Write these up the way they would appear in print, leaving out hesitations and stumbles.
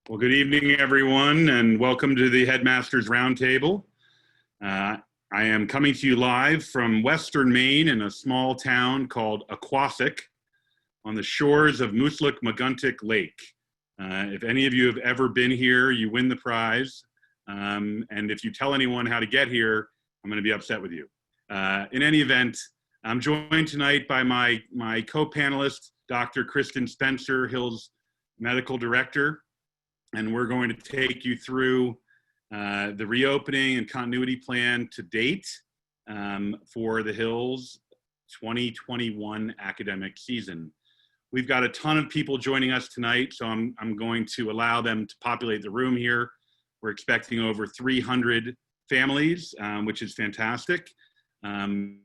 Well, good evening, everyone, and welcome to the Headmaster's Roundtable. I am coming to you live from Western Maine in a small town called Aquasic on the shores of Mooselook-Maguntic Lake. If any of you have ever been here, you win the prize. And if you tell anyone how to get here, I'm going to be upset with you. In any event, I'm joined tonight by my co-panelist, Dr. Kristen Spencer, Hill's medical director. And we're going to take you through the reopening and continuity plan to date for the Hills 2021 academic season. We've got a ton of people joining us tonight, so I'm going to allow them to populate the room here. We're expecting over 300 families, which is fantastic. An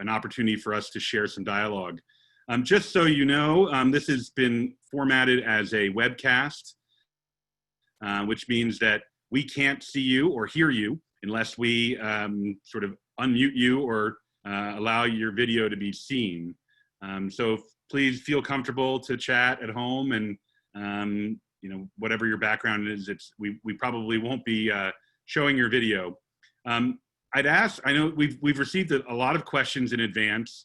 opportunity for us to share some dialogue. Just so you know, this has been formatted as a webcast. Which means that we can't see you or hear you unless we sort of unmute you or allow your video to be seen. So please feel comfortable to chat at home, and whatever your background is, we probably won't be showing your video. I'd ask, I know we've received a lot of questions in advance,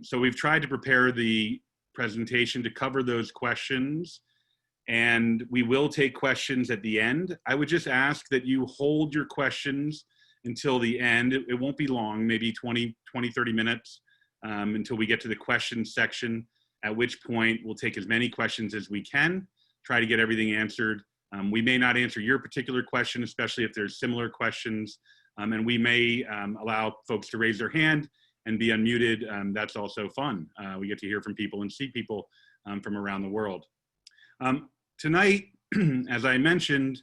so we've tried to prepare the presentation to cover those questions. And we will take questions at the end. I would just ask that you hold your questions until the end. It won't be long, maybe 20, 30 minutes until we get to the questions section, at which point we'll take as many questions as we can, try to get everything answered. We may not answer your particular question, especially if there's similar questions, and we may allow folks to raise their hand and be unmuted. That's also fun. We get to hear from people and see people from around the world. Tonight, as I mentioned,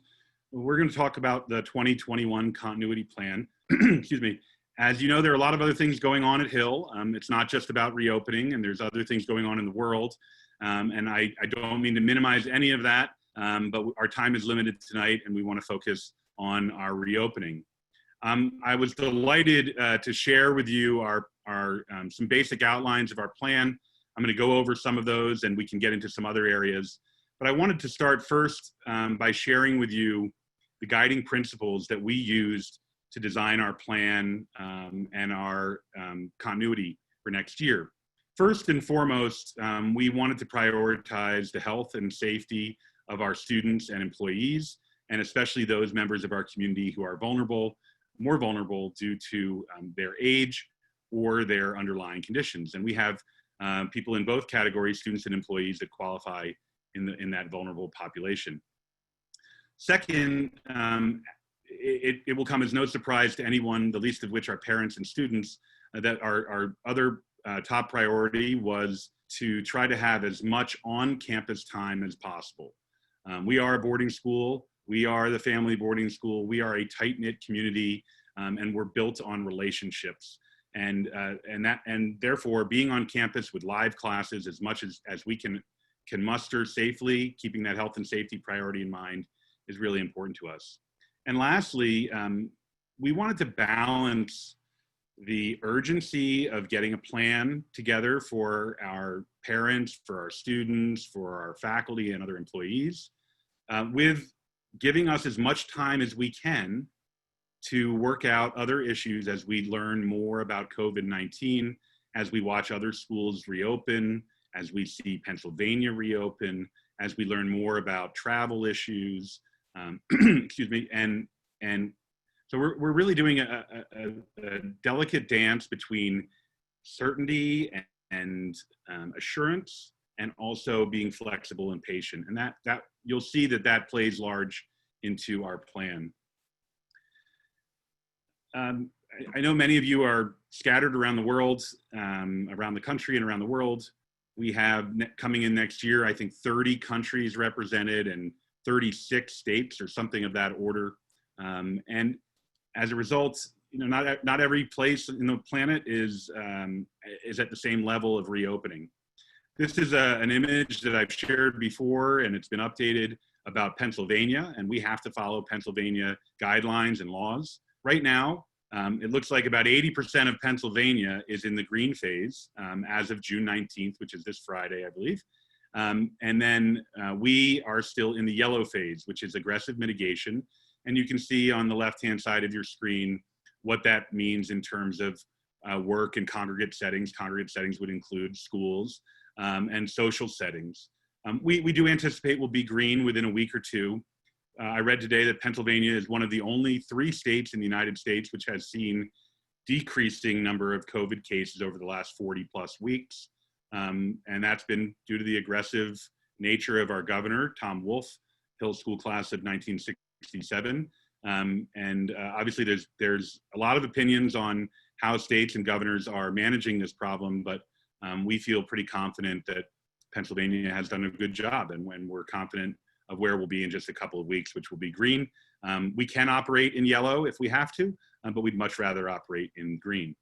we're going to talk about the 2021 continuity plan. Excuse me. As you know, there are a lot of other things going on at Hill. It's not just about reopening, and there's other things going on in the world. And I don't mean to minimize any of that, but our time is limited tonight, and we want to focus on our reopening. I was delighted to share with you some basic outlines of our plan. I'm going to go over some of those, and we can get into some other areas. But I wanted to start first by sharing with you the guiding principles that we used to design our plan and our continuity for next year. First and foremost, we wanted to prioritize the health and safety of our students and employees, and especially those members of our community who are more vulnerable due to their age or their underlying conditions. And we have people in both categories, students and employees, that qualify in that vulnerable population. Second, it will come as no surprise to anyone, the least of which are parents and students, that our other top priority was to try to have as much on-campus time as possible. We are a boarding school. We are the family boarding school. We are a tight-knit community, and we're built on relationships. And therefore, being on campus with live classes as much as we can muster safely, keeping that health and safety priority in mind, is really important to us. And lastly, we wanted to balance the urgency of getting a plan together for our parents, for our students, for our faculty and other employees, with giving us as much time as we can to work out other issues as we learn more about COVID-19, as we watch other schools reopen, as we see Pennsylvania reopen, as we learn more about travel issues, excuse me, and so we're really doing a delicate dance between certainty and assurance, and also being flexible and patient. And that you'll see that plays large into our plan. I know many of you are scattered around the world, around the country and around the world. We have coming in next year, I think 30 countries represented and 36 states or something of that order. And as a result, not every place in the planet is at the same level of reopening. This is an image that I've shared before, and it's been updated about Pennsylvania, and we have to follow Pennsylvania guidelines and laws. Right now, it looks like about 80% of Pennsylvania is in the green phase as of June 19th, which is this Friday, I believe. And then we are still in the yellow phase, which is aggressive mitigation. And you can see on the left-hand side of your screen what that means in terms of work in congregate settings. Congregate settings would include schools and social settings. We do anticipate we'll be green within a week or two. I read today that Pennsylvania is one of the only 3 states in the United States which has seen decreasing number of COVID cases over the last 40 plus weeks. And that's been due to the aggressive nature of our governor, Tom Wolf, Hill School class of 1967. Obviously there's a lot of opinions on how states and governors are managing this problem, but we feel pretty confident that Pennsylvania has done a good job, and when we're confident of where we'll be in just a couple of weeks, which will be green. We can operate in yellow if we have to, but we'd much rather operate in green.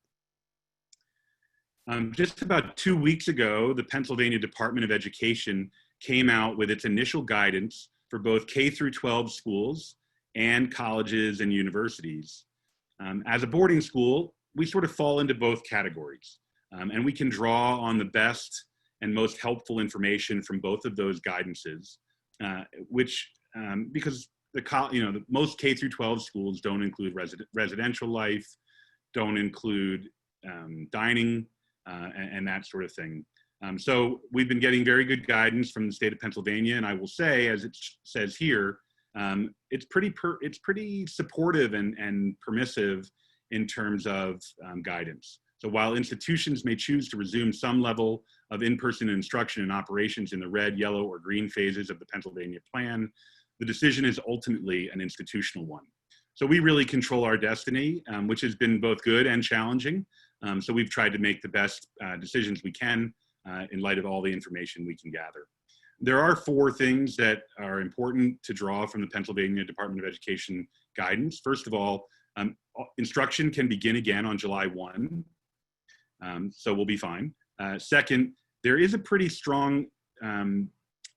Just about 2 weeks ago, the Pennsylvania Department of Education came out with its initial guidance for both K through 12 schools and colleges and universities. As a boarding school, we sort of fall into both categories, and we can draw on the best and most helpful information from both of those guidances, because the most K through 12 schools don't include residential life, don't include dining, and that sort of thing. So we've been getting very good guidance from the state of Pennsylvania, and I will say, as it says here, it's pretty supportive and permissive in terms of guidance. So while institutions may choose to resume some level of in-person instruction and operations in the red, yellow, or green phases of the Pennsylvania plan, the decision is ultimately an institutional one. So we really control our destiny, which has been both good and challenging. So we've tried to make the best decisions we can in light of all the information we can gather. There are 4 things that are important to draw from the Pennsylvania Department of Education guidance. First of all, instruction can begin again on July 1, so we'll be fine. Second, there is a pretty strong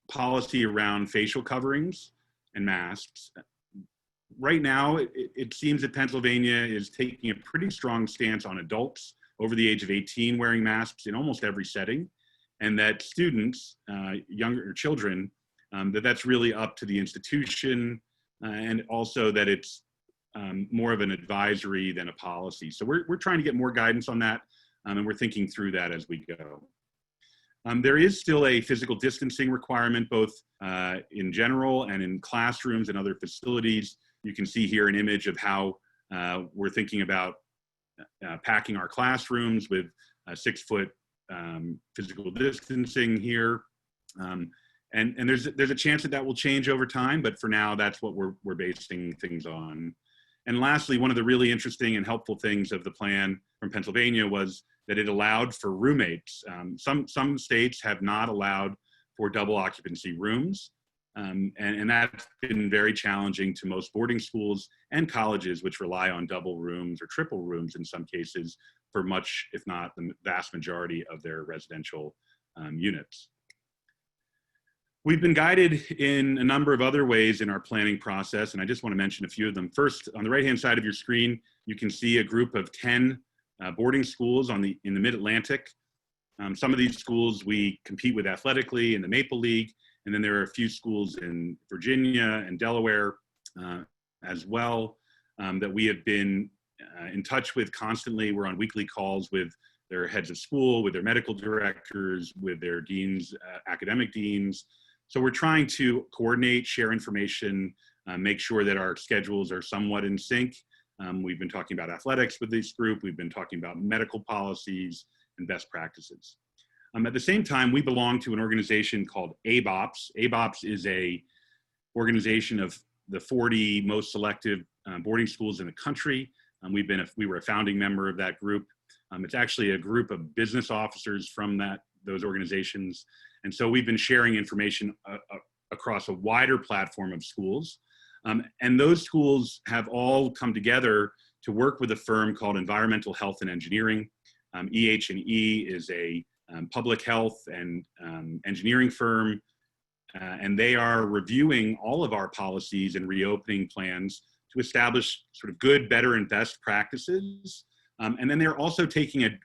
policy around facial coverings and masks. Right now, it seems that Pennsylvania is taking a pretty strong stance on adults over the age of 18 wearing masks in almost every setting, and that students, younger children, that's really up to the institution, and also that it's more of an advisory than a policy. So we're trying to get more guidance on that, and we're thinking through that as we go. There is still a physical distancing requirement, both in general and in classrooms and other facilities. You can see here an image of how we're thinking about packing our classrooms with 6-foot physical distancing here. And there's a chance that will change over time, but for now, that's what we're basing things on. And lastly, one of the really interesting and helpful things of the plan from Pennsylvania was that it allowed for roommates. Some states have not allowed for double occupancy rooms, and that's been very challenging to most boarding schools and colleges, which rely on double rooms or triple rooms in some cases for much, if not the vast majority of their residential units. We've been guided in a number of other ways in our planning process, and I just want to mention a few of them. First, on the right-hand side of your screen, you can see a group of 10 boarding schools in the Mid-Atlantic. Some of these schools we compete with athletically in the Maple League, and then there are a few schools in Virginia and Delaware as well that we have been in touch with constantly. We're on weekly calls with their heads of school, with their medical directors, with their deans, academic deans. So we're trying to coordinate, share information, make sure that our schedules are somewhat in sync. We've been talking about athletics with this group. We've been talking about medical policies and best practices. At the same time, we belong to an organization called ABOPS. ABOPS is a organization of the 40 most selective boarding schools in the country. We were a founding member of that group. It's actually a group of business officers from those organizations. And so we've been sharing information across a wider platform of schools. And those schools have all come together to work with a firm called Environmental Health and Engineering. EH&E is a public health and engineering firm, and they are reviewing all of our policies and reopening plans to establish sort of good, better, and best practices. And then they're also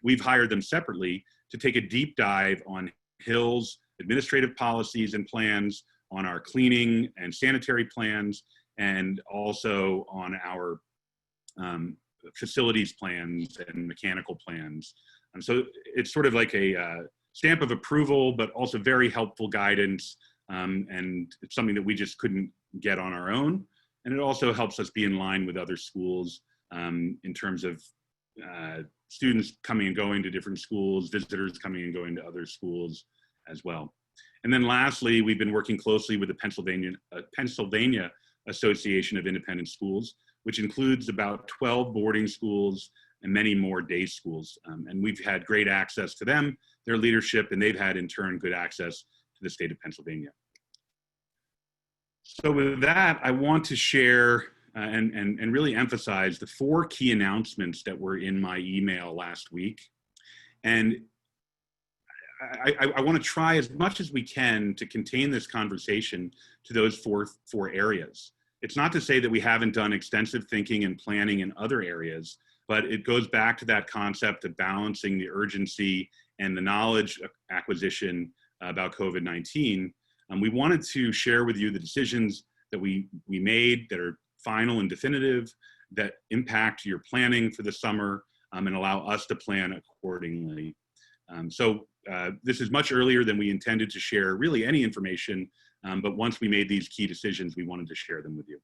we've hired them separately to take a deep dive on Hill's administrative policies and plans, on our cleaning and sanitary plans, and also on our facilities plans and mechanical plans. And so it's sort of like a stamp of approval, but also very helpful guidance. And it's something that we just couldn't get on our own. And it also helps us be in line with other schools in terms of students coming and going to different schools, visitors coming and going to other schools as well. And then lastly, we've been working closely with the Pennsylvania Association of Independent Schools, which includes about 12 boarding schools and many more day schools. And we've had great access to them, their leadership, and they've had in turn good access to the state of Pennsylvania. So with that, I want to share and really emphasize the 4 key announcements that were in my email last week. And I want to try as much as we can to contain this conversation to those four areas. It's not to say that we haven't done extensive thinking and planning in other areas, but it goes back to that concept of balancing the urgency and the knowledge acquisition about COVID-19. We wanted to share with you the decisions that we made that are final and definitive, that impact your planning for the summer, and allow us to plan accordingly. So this is much earlier than we intended to share really any information, but once we made these key decisions, we wanted to share them with you.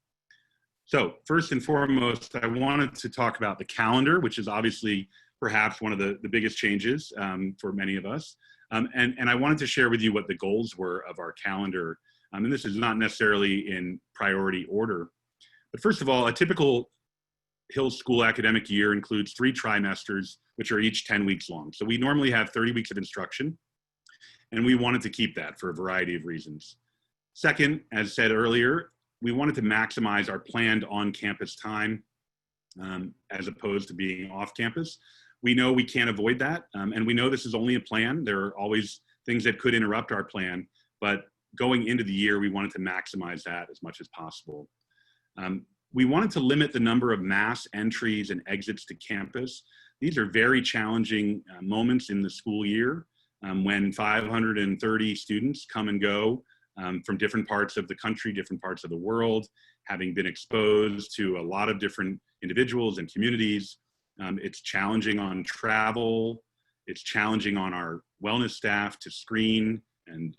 So first and foremost, I wanted to talk about the calendar, which is obviously perhaps one of the biggest changes for many of us. And I wanted to share with you what the goals were of our calendar. And this is not necessarily in priority order. But first of all, a typical Hill School academic year includes 3 trimesters, which are each 10 weeks long. So we normally have 30 weeks of instruction, and we wanted to keep that for a variety of reasons. Second, as said earlier, we wanted to maximize our planned on-campus time as opposed to being off campus. We know we can't avoid that, and we know this is only a plan. There are always things that could interrupt our plan, but going into the year, we wanted to maximize that as much as possible. We wanted to limit the number of mass entries and exits to campus. These are very challenging moments in the school year when 530 students come and go from different parts of the country, different parts of the world, having been exposed to a lot of different individuals and communities. It's challenging on travel. It's challenging on our wellness staff to screen, and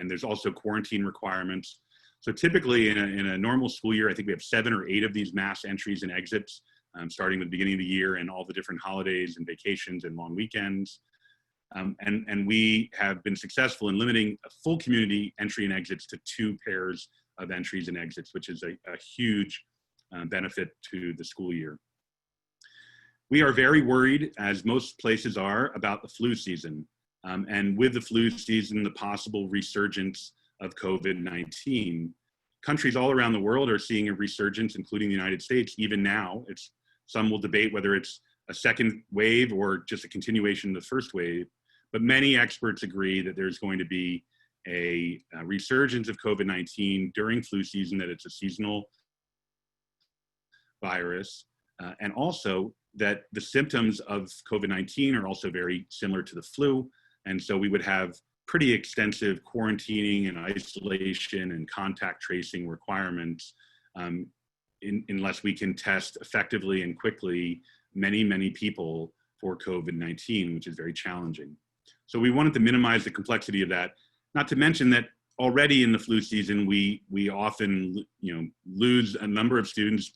there's also quarantine requirements. So typically in a normal school year, I think we have 7 or 8 of these mass entries and exits, starting at the beginning of the year and all the different holidays and vacations and long weekends. And we have been successful in limiting a full community entry and exits to 2 pairs of entries and exits, which is a huge benefit to the school year. We are very worried, as most places are, about the flu season. And with the flu season, the possible resurgence of COVID-19. Countries all around the world are seeing a resurgence, including the United States, even now. Some will debate whether it's a second wave or just a continuation of the first wave, but many experts agree that there's going to be a resurgence of COVID-19 during flu season, that it's a seasonal virus, and also that the symptoms of COVID-19 are also very similar to the flu, and so we would have pretty extensive quarantining and isolation and contact tracing requirements unless we can test effectively and quickly many people for COVID-19, which is very challenging. So we wanted to minimize the complexity of that, not to mention that already in the flu season, we often lose a number of students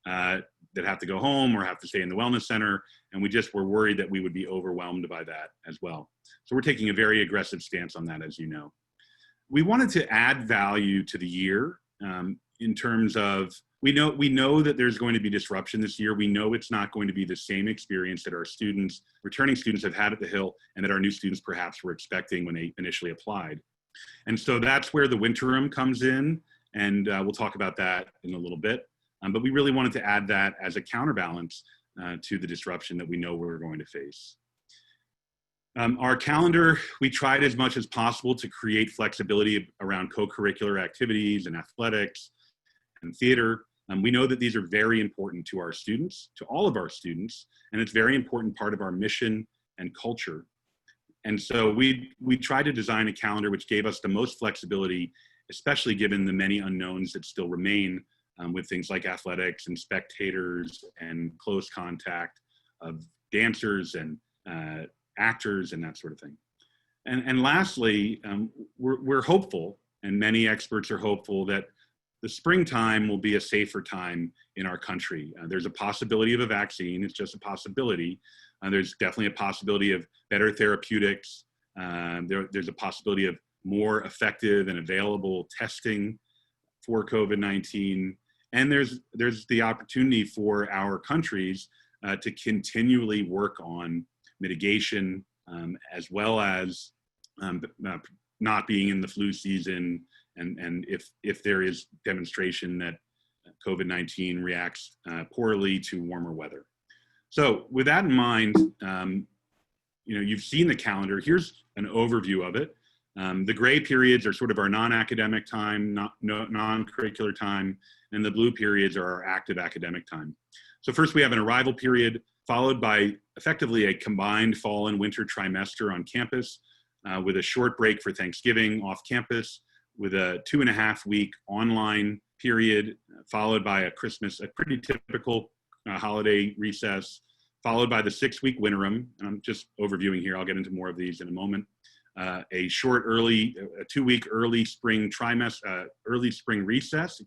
that have to go home or have to stay in the wellness center, and we just were worried that we would be overwhelmed by that as well. So we're taking a very aggressive stance on that, as you know. We wanted to add value to the year in terms of, we know that there's going to be disruption this year. We know it's not going to be the same experience that our students, returning students, have had at the Hill, and that our new students perhaps were expecting when they initially applied. And so that's where the winterim comes in, and we'll talk about that in a little bit. But we really wanted to add that as a counterbalance to the disruption that we know we're going to face. Our calendar, we tried as much as possible to create flexibility around co-curricular activities and athletics and theater. We know that these are very important to our students, to all of our students, and it's a very important part of our mission and culture. And so we tried to design a calendar which gave us the most flexibility, especially given the many unknowns that still remain with things like athletics and spectators and close contact of dancers and actors and that sort of thing. And lastly, we're hopeful, and many experts are hopeful, that the springtime will be a safer time in our country. There's a possibility of a vaccine. It's just a possibility. There's definitely a possibility of better therapeutics. There's a possibility of more effective and available testing for COVID-19. And there's the opportunity for our countries to continually work on mitigation, as well as not being in the flu season, and if there is demonstration that COVID-19 reacts poorly to warmer weather. So with that in mind, you've seen the calendar. Here's an overview of it. The gray periods are sort of our non-academic time, non-curricular time, and the blue periods are our active academic time. So first we have an arrival period, followed by effectively a combined fall and winter trimester on campus, with a short break for Thanksgiving off campus, with a 2.5-week online period, followed by a pretty typical holiday recess, followed by the 6-week winterim. And I'm just overviewing here. I'll get into more of these in a moment. A 2-week early spring recess,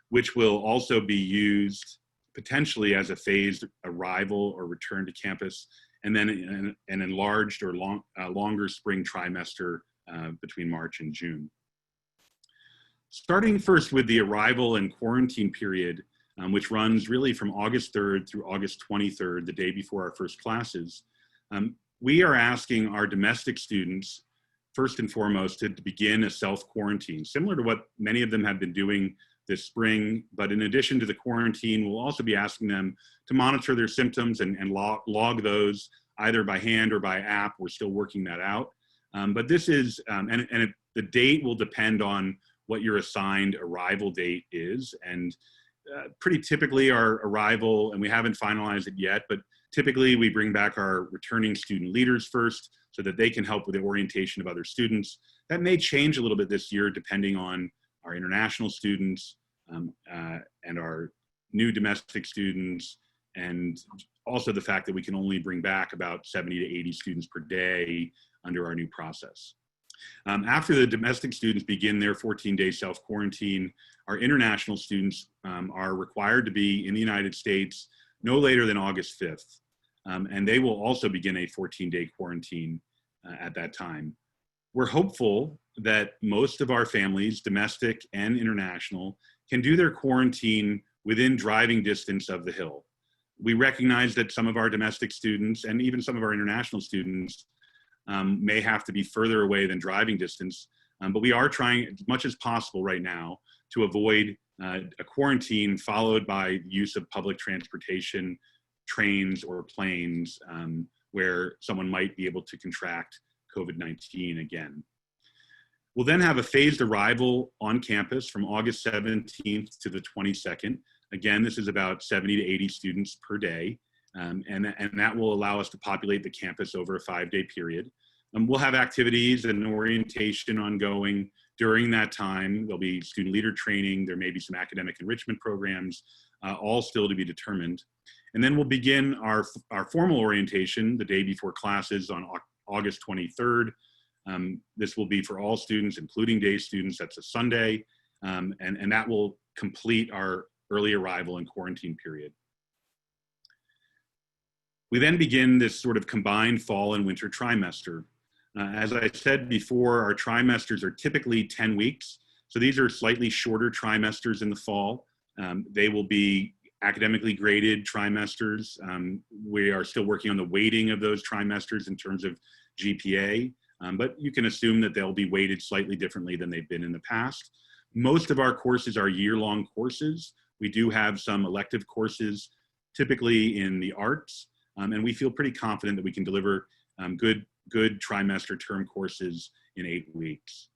which will also be used potentially as a phased arrival or return to campus, and then an enlarged or longer spring trimester between March and June. Starting first with the arrival and quarantine period, which runs really from August 3rd through August 23rd, the day before our first classes, we are asking our domestic students, first and foremost, to begin a self-quarantine, similar to what many of them have been doing this spring. But in addition to the quarantine, we'll also be asking them to monitor their symptoms and log those either by hand or by app. We're still working that out. But this is, the date will depend on what your assigned arrival date is. And pretty typically our arrival, and we haven't finalized it yet, but typically we bring back our returning student leaders first so that they can help with the orientation of other students. That may change a little bit this year depending on our international students and our new domestic students, and also the fact that we can only bring back about 70 to 80 students per day under our new process. After the domestic students begin their 14-day self-quarantine, our international students are required to be in the United States no later than August 5th. And they will also begin a 14-day quarantine at that time. We're hopeful that most of our families, domestic and international, can do their quarantine within driving distance of the Hill. We recognize that some of our domestic students and even some of our international students may have to be further away than driving distance, but we are trying as much as possible right now to avoid a quarantine followed by use of public transportation, trains or planes, where someone might be able to contract COVID-19 again. We'll then have a phased arrival on campus from August 17th to the 22nd. Again, this is about 70 to 80 students per day, and that will allow us to populate the campus over a 5-day period. We'll have activities and orientation ongoing during that time. There'll be student leader training. There may be some academic enrichment programs, all still to be determined. And then we'll begin our formal orientation the day before classes on August 23rd. This will be for all students, including day students. That's a Sunday, and that will complete our early arrival and quarantine period. We then begin this sort of combined fall and winter trimester. As I said before, our trimesters are typically 10 weeks. So these are slightly shorter trimesters in the fall. They will be academically graded trimesters. We are still working on the weighting of those trimesters in terms of GPA, but you can assume that they'll be weighted slightly differently than they've been in the past. Most of our courses are year-long courses. We do have some elective courses, typically in the arts, and we feel pretty confident that we can deliver good trimester term courses in 8 weeks.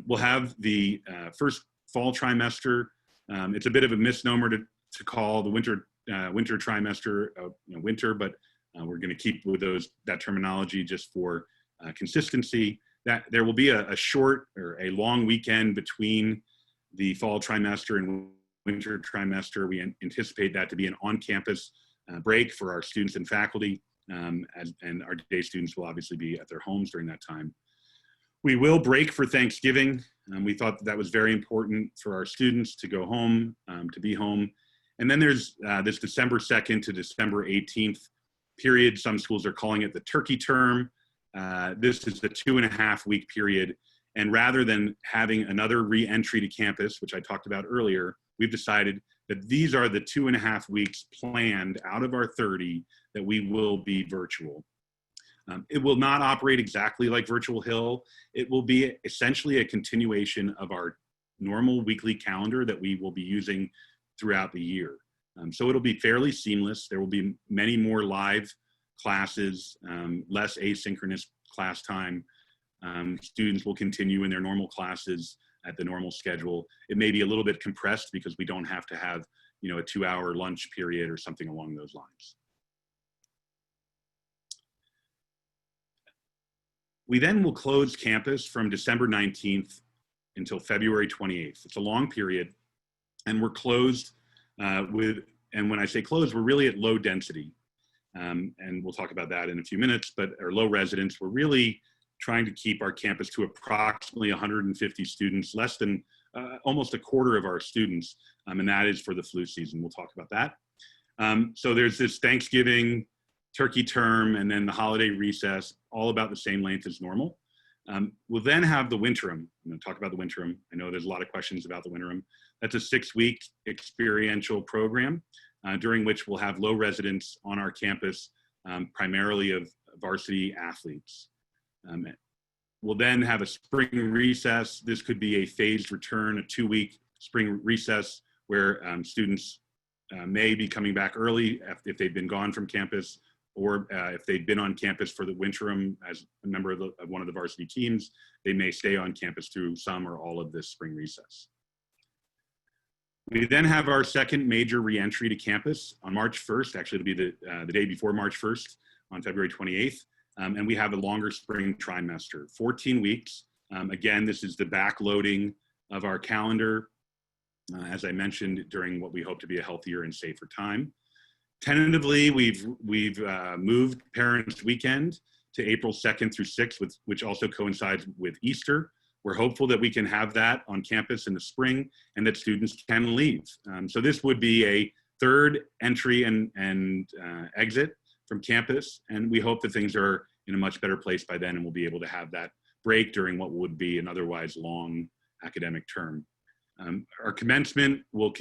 We'll have the first fall trimester. It's a bit of a misnomer to call the winter trimester winter, but We're going to keep with that terminology just for consistency. That there will be a short or a long weekend between the fall trimester and winter trimester. We anticipate that to be an on-campus break for our students and faculty, and our day students will obviously be at their homes during that time. We will break for Thanksgiving. We thought that was very important for our students to go home, to be home. And then there's this December 2nd to December 18th period. Some schools are calling it the turkey term. This is the 2.5-week period. And rather than having another re-entry to campus, which I talked about earlier, we've decided that these are the 2.5 weeks planned out of our 30 that we will be virtual. It will not operate exactly like Virtual Hill. It will be essentially a continuation of our normal weekly calendar that we will be using throughout the year. So it'll be fairly seamless. There will be many more live classes, less asynchronous class time. Students will continue in their normal classes at the normal schedule. It may be a little bit compressed because we don't have to have, a 2-hour lunch period or something along those lines. We then will close campus from December 19th until February 28th. It's a long period, and we're closed and when I say closed, we're really at low density. And we'll talk about that in a few minutes, or low residence. We're really trying to keep our campus to approximately 150 students, less than almost a quarter of our students, and that is for the flu season. We'll talk about that. So there's this Thanksgiving, turkey term, and then the holiday recess, all about the same length as normal. We'll then have the winterim. I'm going to talk about the winterim. I know there's a lot of questions about the winterim. That's a 6-week experiential program during which we'll have low residents on our campus, primarily of varsity athletes. We'll then have a spring recess. This could be a phased return, a 2-week spring recess where students may be coming back early if they've been gone from campus, or if they've been on campus for the winterim as a member of one of the varsity teams, they may stay on campus through some or all of this spring recess. We then have our second major reentry to campus on March 1st. Actually, it'll be the day before March 1st on February 28th. And we have a longer spring trimester, 14 weeks. Again, this is the backloading of our calendar, as I mentioned, during what we hope to be a healthier and safer time. Tentatively, we've moved Parents' Weekend to April 2nd through 6th, which also coincides with Easter. We're hopeful that we can have that on campus in the spring and that students can leave. So this would be a third entry and exit from campus, and we hope that things are in a much better place by then and we'll be able to have that break during what would be an otherwise long academic term. Our commencement will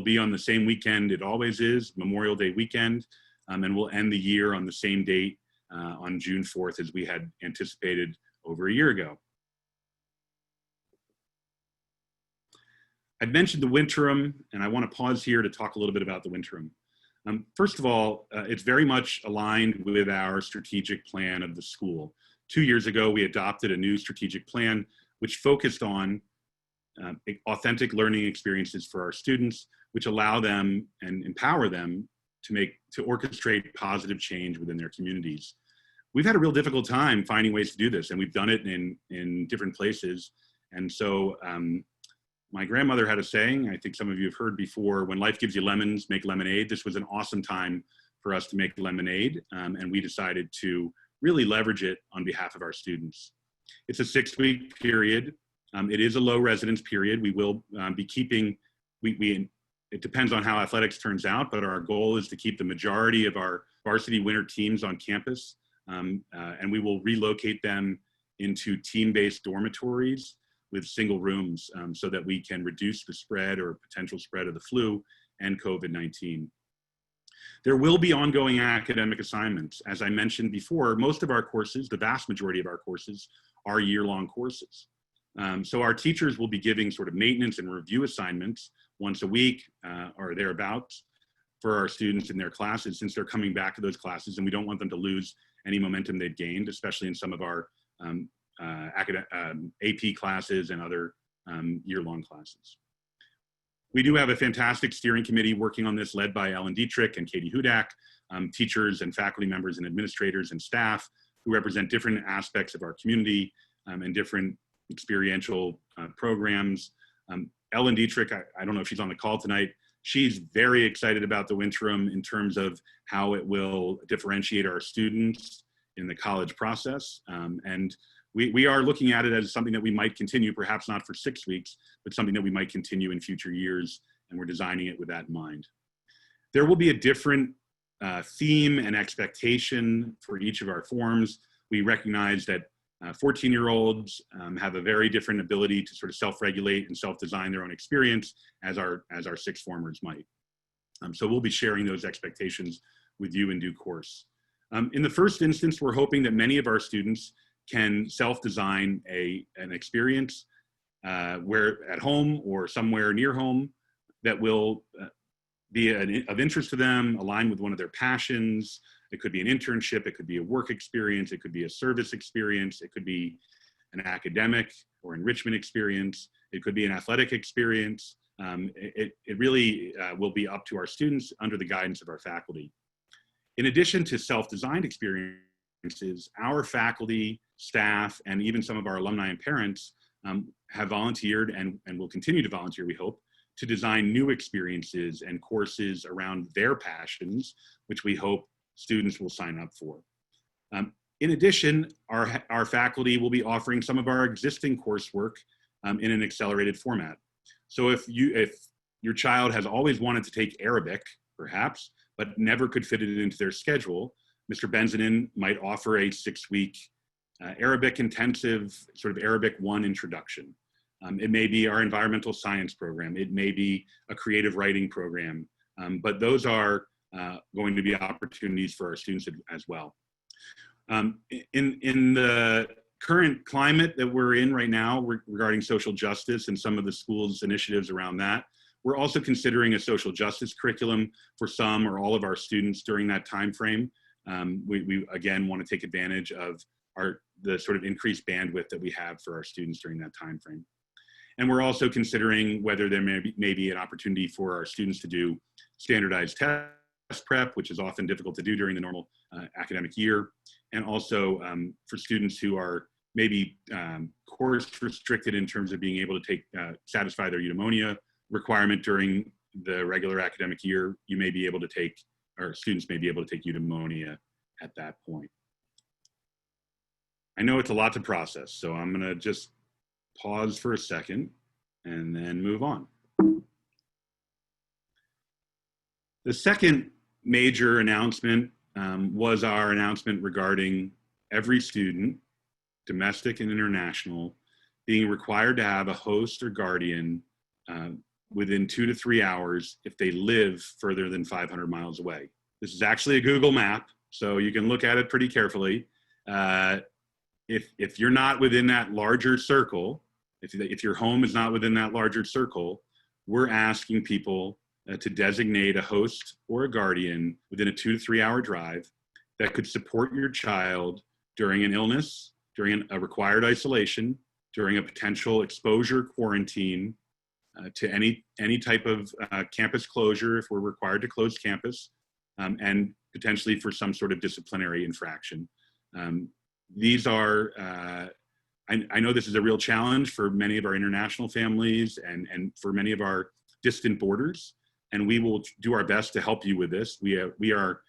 be on the same weekend it always is, Memorial Day weekend, and we'll end the year on the same date on June 4th as we had anticipated over a year ago. I'd mentioned the winterim, and I want to pause here to talk a little bit about the winterim. First of all, it's very much aligned with our strategic plan of the school. 2 years ago, we adopted a new strategic plan which focused on authentic learning experiences for our students, which allow them and empower them to orchestrate positive change within their communities. We've had a real difficult time finding ways to do this, and we've done it in different places. And so my grandmother had a saying, I think some of you have heard before, when life gives you lemons, make lemonade. This was an awesome time for us to make lemonade, and we decided to really leverage it on behalf of our students. It's a 6-week period. It is a low residence period. We will be keeping, it depends on how athletics turns out, but our goal is to keep the majority of our varsity winter teams on campus, and we will relocate them into team-based dormitories with single rooms so that we can reduce the spread or potential spread of the flu and COVID-19. There will be ongoing academic assignments. As I mentioned before, most of our courses, the vast majority of our courses, are year-long courses. So our teachers will be giving sort of maintenance and review assignments once a week or thereabouts for our students in their classes, since they're coming back to those classes, and we don't want them to lose any momentum they've gained, especially in some of our AP classes and other year-long classes. We do have a fantastic steering committee working on this, led by Ellen Dietrich and Katie Hudak. teachers and faculty members and administrators and staff who represent different aspects of our community and different experiential programs. Ellen Dietrich, I don't know if she's on the call tonight, she's very excited about the Winterim in terms of how it will differentiate our students in the college process. And we are looking at it as something that we might continue, perhaps not for 6 weeks, but something that we might continue in future years, and we're designing it with that in mind. There will be a different theme and expectation for each of our forms. We recognize that 14-year-olds have a very different ability to sort of self-regulate and self-design their own experience as our sixth formers might. So we'll be sharing those expectations with you in due course. In the first instance, we're hoping that many of our students can self-design an experience where at home or somewhere near home that will be of interest to them, align with one of their passions. It could be an internship, it could be a work experience, it could be a service experience, it could be an academic or enrichment experience, it could be an athletic experience. It really will be up to our students under the guidance of our faculty. In addition to self-designed experiences, our faculty, staff, and even some of our alumni and parents have volunteered and will continue to volunteer, we hope, to design new experiences and courses around their passions, which we hope students will sign up for. In addition, our faculty will be offering some of our existing coursework in an accelerated format. So if your child has always wanted to take Arabic, perhaps, but never could fit it into their schedule, Mr. Benzanin might offer a 6-week Arabic intensive, sort of Arabic 1 introduction. It may be our environmental science program. It may be a creative writing program, but those are going to be opportunities for our students as well. In the current climate that we're in right now regarding social justice and some of the school's initiatives around that, we're also considering a social justice curriculum for some or all of our students during that time frame. We again want to take advantage of the sort of increased bandwidth that we have for our students during that time frame. And we're also considering whether there may be an opportunity for our students to do standardized test prep, which is often difficult to do during the normal academic year, and also for students who are maybe course restricted in terms of being able to satisfy their eudaimonia requirement during the regular academic year, you may be able to take, or students may be able to take eudaimonia at that point. I know it's a lot to process, so I'm gonna just pause for a second and then move on. The second major announcement was our announcement regarding every student, domestic and international, being required to have a host or guardian within 2 to 3 hours if they live further than 500 miles away. This is actually a Google map, so you can look at it pretty carefully. If you're not within that larger circle, if your home is not within that larger circle, we're asking people to designate a host or a guardian within a 2 to 3 hour drive that could support your child during an illness, during a required isolation, during a potential exposure quarantine, to any type of campus closure if we're required to close campus, and potentially for some sort of disciplinary infraction. These are, I know this is a real challenge for many of our international families and for many of our distant borders, and we will do our best to help you with this. We are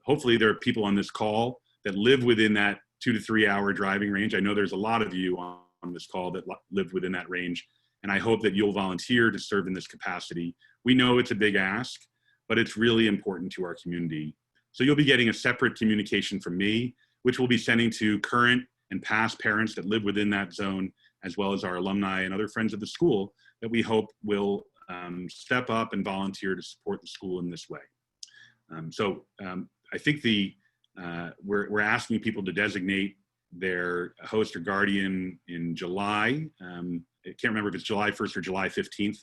hopefully there are people on this call that live within that 2 to 3 hour driving range. I know there's a lot of you on this call that live within that range, and I hope that you'll volunteer to serve in this capacity. We know it's a big ask, but it's really important to our community. So you'll be getting a separate communication from me, which we'll be sending to current and past parents that live within that zone, as well as our alumni and other friends of the school that we hope will step up and volunteer to support the school in this way. I think we're asking people to designate their host or guardian in July. I can't remember if it's July 1st or July 15th,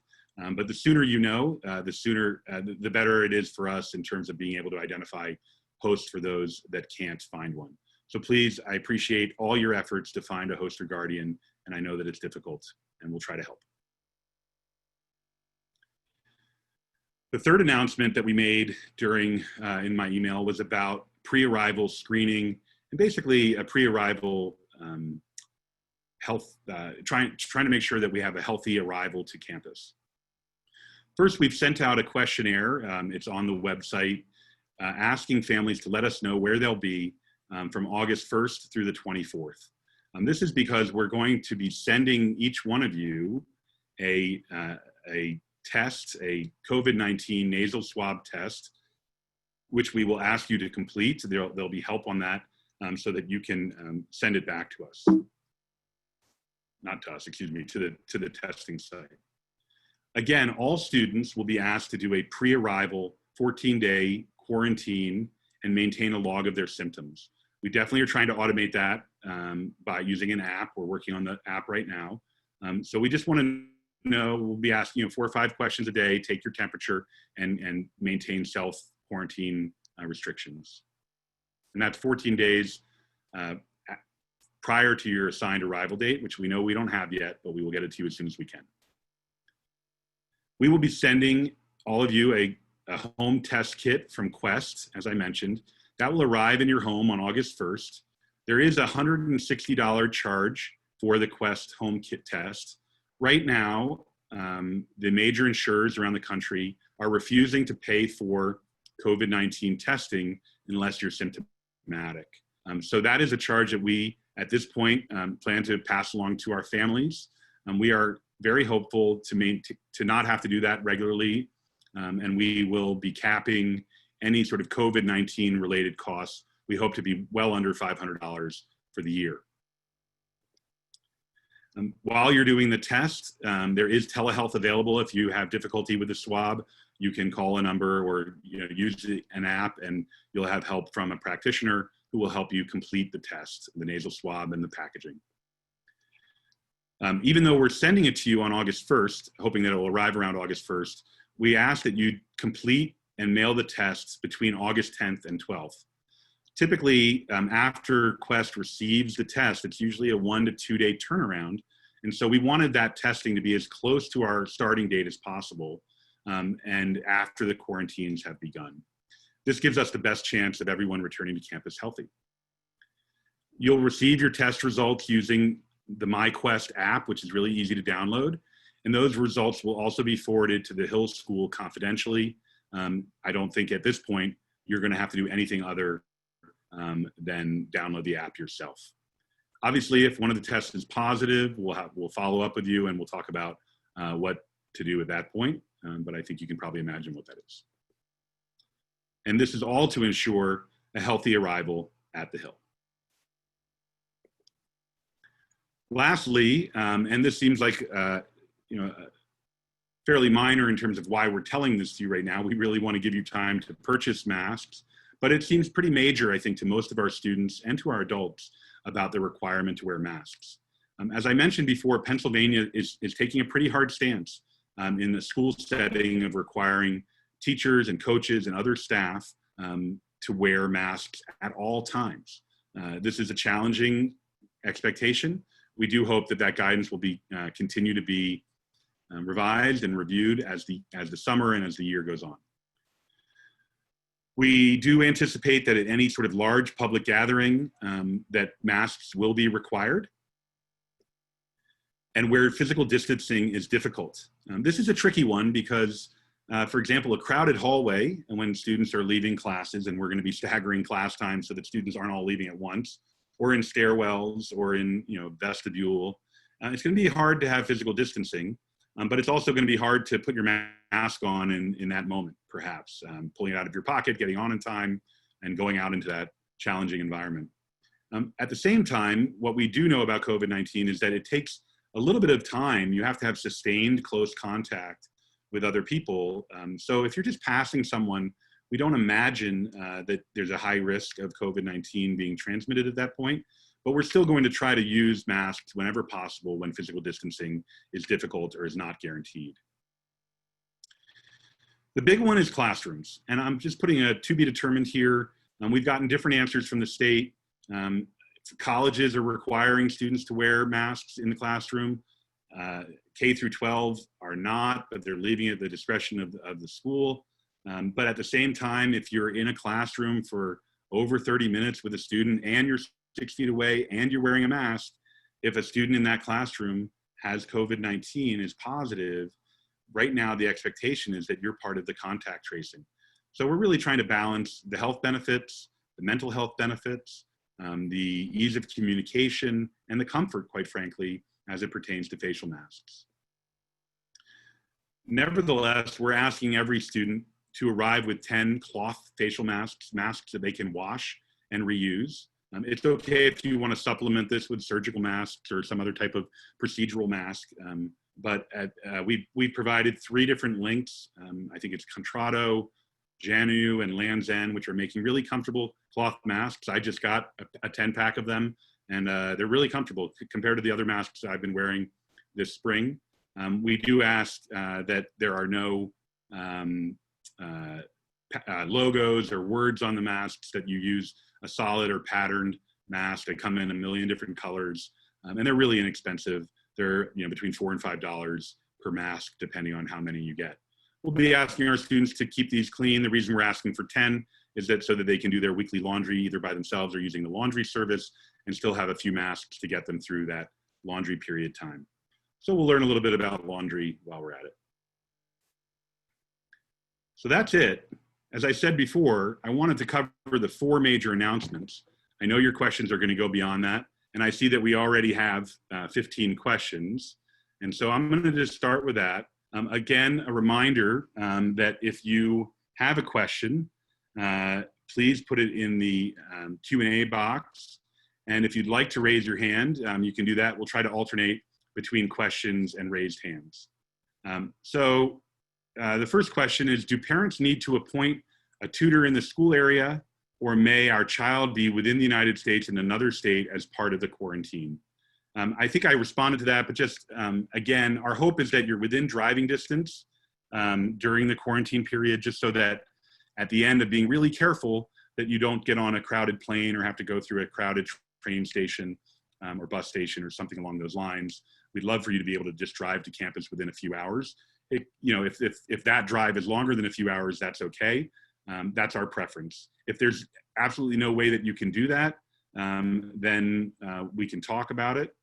but the sooner you know, the better it is for us in terms of being able to identify hosts for those that can't find one. So please, I appreciate all your efforts to find a host or guardian, and I know that it's difficult, and we'll try to help. The third announcement that we made during in my email was about pre-arrival screening and basically a pre-arrival health, trying to make sure that we have a healthy arrival to campus. First, we've sent out a questionnaire. It's on the website, asking families to let us know where they'll be from August 1st through the 24th. This is because we're going to be sending each one of you a test, a COVID-19 nasal swab test, which we will ask you to complete. There'll be help on that so that you can send it back to us. Not to us, excuse me, to the testing site. Again, all students will be asked to do a pre-arrival 14-day quarantine and maintain a log of their symptoms. We definitely are trying to automate that by using an app. We're working on the app right now. So we just want to know, we'll be asking 4 or 5 questions a day, take your temperature, and maintain self-quarantine restrictions. And that's 14 days prior to your assigned arrival date, which we know we don't have yet, but we will get it to you as soon as we can. We will be sending all of you a home test kit from Quest, as I mentioned. That will arrive in your home on August 1st. There is a $160 charge for the Quest home kit test. Right now, the major insurers around the country are refusing to pay for COVID-19 testing unless you're symptomatic. So that is a charge that we, at this point, plan to pass along to our families. We are very hopeful to not have to do that regularly, and we will be capping any sort of COVID-19 related costs. We hope to be well under $500 for the year. While you're doing the test, there is telehealth available. If you have difficulty with the swab, you can call a number or use an app, and you'll have help from a practitioner who will help you complete the test, the nasal swab and the packaging. Even though we're sending it to you on August 1st, hoping that it will arrive around August 1st, we ask that you complete and mail the tests between August 10th and 12th. Typically, after Quest receives the test, it's usually a 1 to 2 day turnaround. And so we wanted that testing to be as close to our starting date as possible, and after the quarantines have begun. This gives us the best chance of everyone returning to campus healthy. You'll receive your test results using the MyQuest app, which is really easy to download. And those results will also be forwarded to the Hill School confidentially. I don't think at this point you're going to have to do anything other than download the app yourself. Obviously, if one of the tests is positive, we'll follow up with you and we'll talk about what to do at that point. But I think you can probably imagine what that is. And this is all to ensure a healthy arrival at the Hill. Lastly, and this seems like fairly minor in terms of why we're telling this to you right now. We really want to give you time to purchase masks, but it seems pretty major, I think, to most of our students and to our adults about the requirement to wear masks. As I mentioned before, Pennsylvania is taking a pretty hard stance in the school setting of requiring teachers and coaches and other staff to wear masks at all times. This is a challenging expectation. We do hope that that guidance will be continue to be revised and reviewed as the summer and as the year goes on. We do anticipate that at any sort of large public gathering that masks will be required, and where physical distancing is difficult. This is a tricky one because, for example, a crowded hallway, and when students are leaving classes, and we're going to be staggering class time so that students aren't all leaving at once, or in stairwells, or in vestibule, it's going to be hard to have physical distancing, but it's also going to be hard to put your mask on in that moment, perhaps, pulling it out of your pocket, getting on in time, and going out into that challenging environment. At the same time, what we do know about COVID-19 is that it takes a little bit of time. You have to have sustained close contact with other people. So if you're just passing someone, we don't imagine that there's a high risk of COVID-19 being transmitted at that point, but we're still going to try to use masks whenever possible when physical distancing is difficult or is not guaranteed. The big one is classrooms, and I'm just putting a to be determined here. We've gotten different answers from the state. Colleges are requiring students to wear masks in the classroom. K through 12 are not, but they're leaving it at the discretion of the school. But at the same time, if you're in a classroom for over 30 minutes with a student and you're 6 feet away and you're wearing a mask, if a student in that classroom has COVID-19, is positive, right now the expectation is that you're part of the contact tracing. So we're really trying to balance the health benefits, the mental health benefits, the ease of communication, and the comfort, quite frankly, as it pertains to facial masks. Nevertheless, we're asking every student to arrive with 10 cloth facial masks that they can wash and reuse. It's okay if you want to supplement this with surgical masks or some other type of procedural mask, but we provided 3 different links. I think it's Contrado, Janu, and Land's End, which are making really comfortable cloth masks. I just got a 10-pack of them, and they're really comfortable compared to the other masks I've been wearing this spring. We do ask that there are no logos or words on the masks, that you use a solid or patterned mask. They come in a million different colors, and they're really inexpensive. They're between $4 and $5 per mask, depending on how many you get. We'll be asking our students to keep these clean. The reason we're asking for 10 is that so that they can do their weekly laundry either by themselves or using the laundry service, and still have a few masks to get them through that laundry period time. So we'll learn a little bit about laundry while we're at it. So that's it. As I said before, I wanted to cover the 4 major announcements. I know your questions are going to go beyond that, and I see that we already have 15 questions. And so I'm going to just start with that. Again, a reminder that if you have a question, please put it in the Q&A box. And if you'd like to raise your hand, you can do that. We'll try to alternate between questions and raised hands. The first question is, do parents need to appoint a tutor in the school area, or may our child be within the United States in another state as part of the quarantine? I think I responded to that, but just again, our hope is that you're within driving distance during the quarantine period, just so that at the end of being really careful that you don't get on a crowded plane or have to go through a crowded train station or bus station or something along those lines. We'd love for you to be able to just drive to campus within a few hours. If that drive is longer than a few hours, that's okay. That's our preference. If there's absolutely no way that you can do that, then we can talk about it,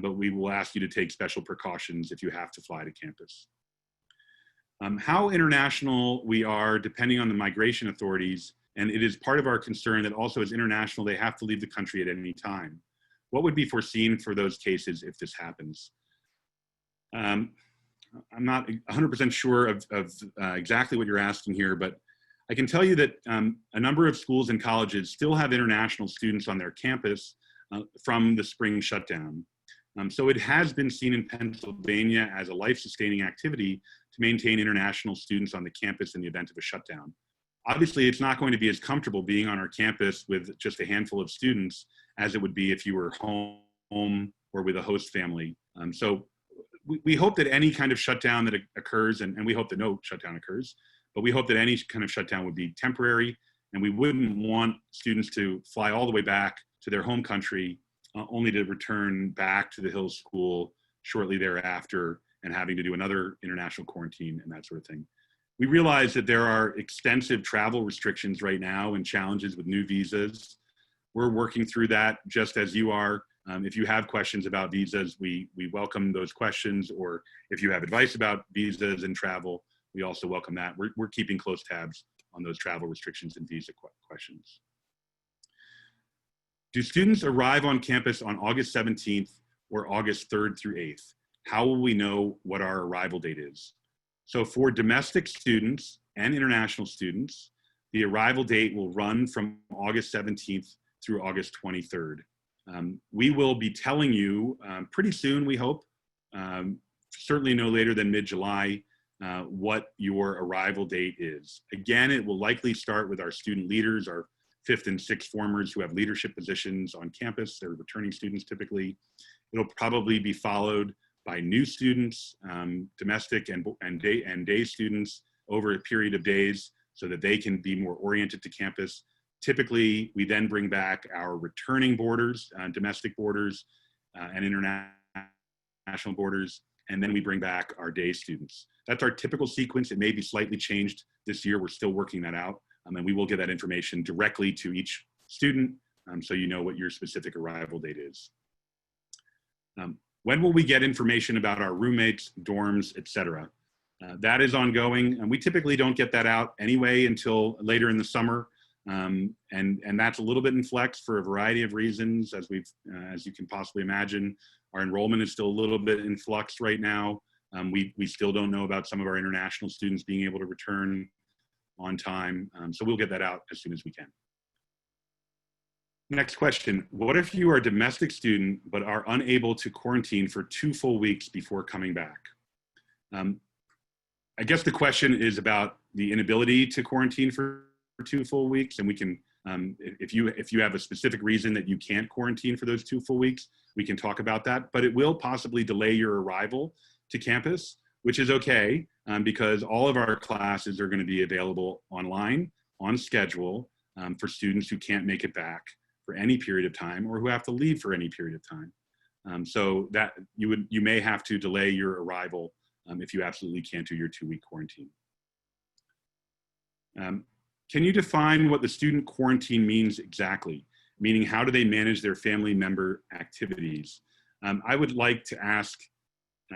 but we will ask you to take special precautions if you have to fly to campus. How international we are depending on the migration authorities, and it is part of our concern that also as international, they have to leave the country at any time. What would be foreseen for those cases if this happens? I'm not 100% sure of exactly what you're asking here, but I can tell you that a number of schools and colleges still have international students on their campus from the spring shutdown. So it has been seen in Pennsylvania as a life-sustaining activity to maintain international students on the campus in the event of a shutdown. Obviously, it's not going to be as comfortable being on our campus with just a handful of students as it would be if you were home or with a host family. So we hope that any kind of shutdown that occurs, and we hope that no shutdown occurs, but we hope that any kind of shutdown would be temporary, and we wouldn't want students to fly all the way back to their home country only to return back to the Hills School shortly thereafter and having to do another international quarantine and that sort of thing. We realize that there are extensive travel restrictions right now and challenges with new visas. We're working through that just as you are. If you have questions about visas, we welcome those questions, or if you have advice about visas and travel, we also welcome that. We're keeping close tabs on those travel restrictions and visa questions. Do students arrive on campus on August 17th or August 3rd through 8th? How will we know what our arrival date is? So for domestic students and international students, the arrival date will run from August 17th through August 23rd. We will be telling you pretty soon, we hope, certainly no later than mid-July, what your arrival date is. Again, it will likely start with our student leaders, our 5th and 6th formers who have leadership positions on campus. They're returning students typically. It'll probably be followed by new students, domestic and day students over a period of days so that they can be more oriented to campus. Typically, we then bring back our returning boarders, domestic boarders and international boarders, and then we bring back our day students. That's our typical sequence. It may be slightly changed this year. We're still working that out, and we will get that information directly to each student, so you know what your specific arrival date is. When will we get information about our roommates, dorms, etc.? That is ongoing, and we typically don't get that out anyway until later in the summer, and that's a little bit in flux for a variety of reasons, as you can possibly imagine. Our enrollment is still a little bit in flux right now. We still don't know about some of our international students being able to return on time, so we'll get that out as soon as we can. Next question, what if you are a domestic student but are unable to quarantine for 2 full weeks before coming back? I guess the question is about the inability to quarantine for 2 full weeks, and we can, if you have a specific reason that you can't quarantine for those 2 full weeks, we can talk about that, but it will possibly delay your arrival to campus, which is okay, because all of our classes are going to be available online, on schedule, for students who can't make it back for any period of time or who have to leave for any period of time. So that you may have to delay your arrival if you absolutely can't do your 2-week quarantine. Can you define what the student quarantine means exactly? Meaning, how do they manage their family member activities? I would like to ask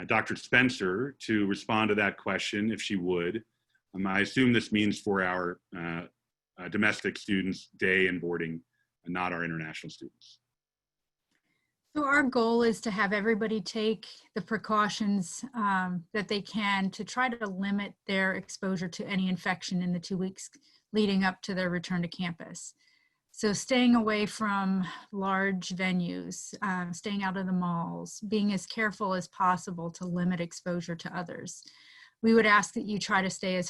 Dr. Spencer to respond to that question, if she would. I assume this means for our domestic students, day and boarding, and not our international students. So our goal is to have everybody take the precautions that they can to try to limit their exposure to any infection in the 2 weeks leading up to their return to campus. So staying away from large venues, staying out of the malls, being as careful as possible to limit exposure to others. We would ask that you try to stay at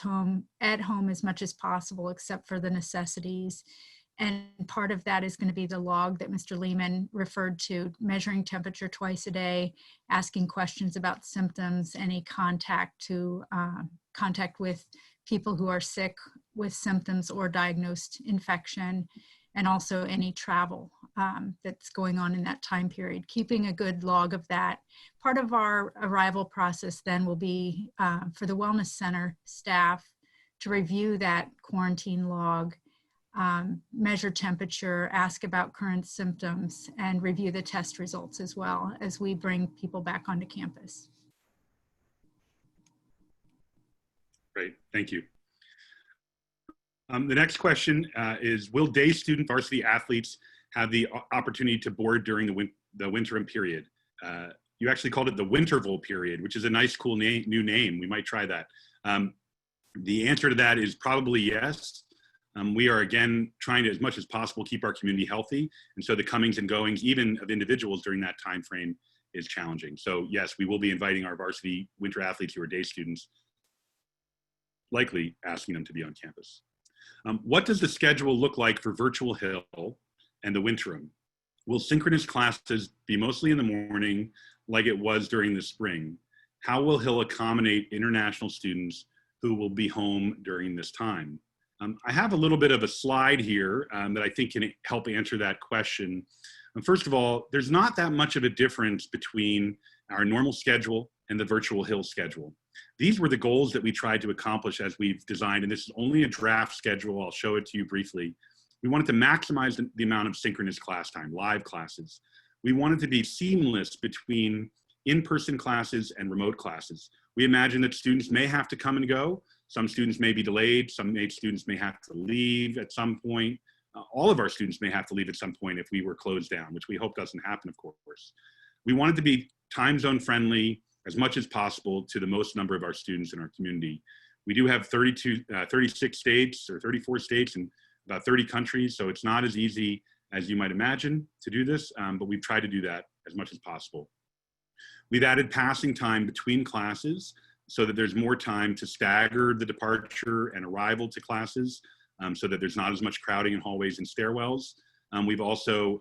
home as much as possible, except for the necessities. And part of that is going to be the log that Mr. Lehman referred to, measuring temperature twice a day, asking questions about symptoms, any contact with people who are sick with symptoms or diagnosed infection, and also any travel that's going on in that time period, keeping a good log of that. Part of our arrival process then will be for the Wellness Center staff to review that quarantine log, measure temperature, ask about current symptoms, and review the test results as well as we bring people back onto campus. Great, thank you. The next question is, will day student varsity athletes have the opportunity to board during the winterim period? You actually called it the winterval period, which is a nice, cool new name. We might try that. The answer to that is probably yes. We are, again, trying to, as much as possible, keep our community healthy. And so the comings and goings, even of individuals during that time frame, is challenging. So yes, we will be inviting our varsity winter athletes who are day students, likely asking them to be on campus. What does the schedule look like for Virtual Hill and the winterim? Will synchronous classes be mostly in the morning like it was during the spring? How will Hill accommodate international students who will be home during this time? I have a little bit of a slide here that I think can help answer that question. First of all, there's not that much of a difference between our normal schedule and the Virtual Hill schedule. These were the goals that we tried to accomplish as we've designed, and this is only a draft schedule. I'll show it to you briefly. We wanted to maximize the amount of synchronous class time, live classes. We wanted to be seamless between in-person classes and remote classes. We imagine that students may have to come and go. Some students may be delayed. Some students may have to leave at some point. All of our students may have to leave at some point if we were closed down, which we hope doesn't happen, of course. We wanted to be time zone friendly as much as possible to the most number of our students in our community. We do have 36 states or 34 states and about 30 countries, so it's not as easy as you might imagine to do this, but we've tried to do that as much as possible. We've added passing time between classes so that there's more time to stagger the departure and arrival to classes, so that there's not as much crowding in hallways and stairwells. We've also,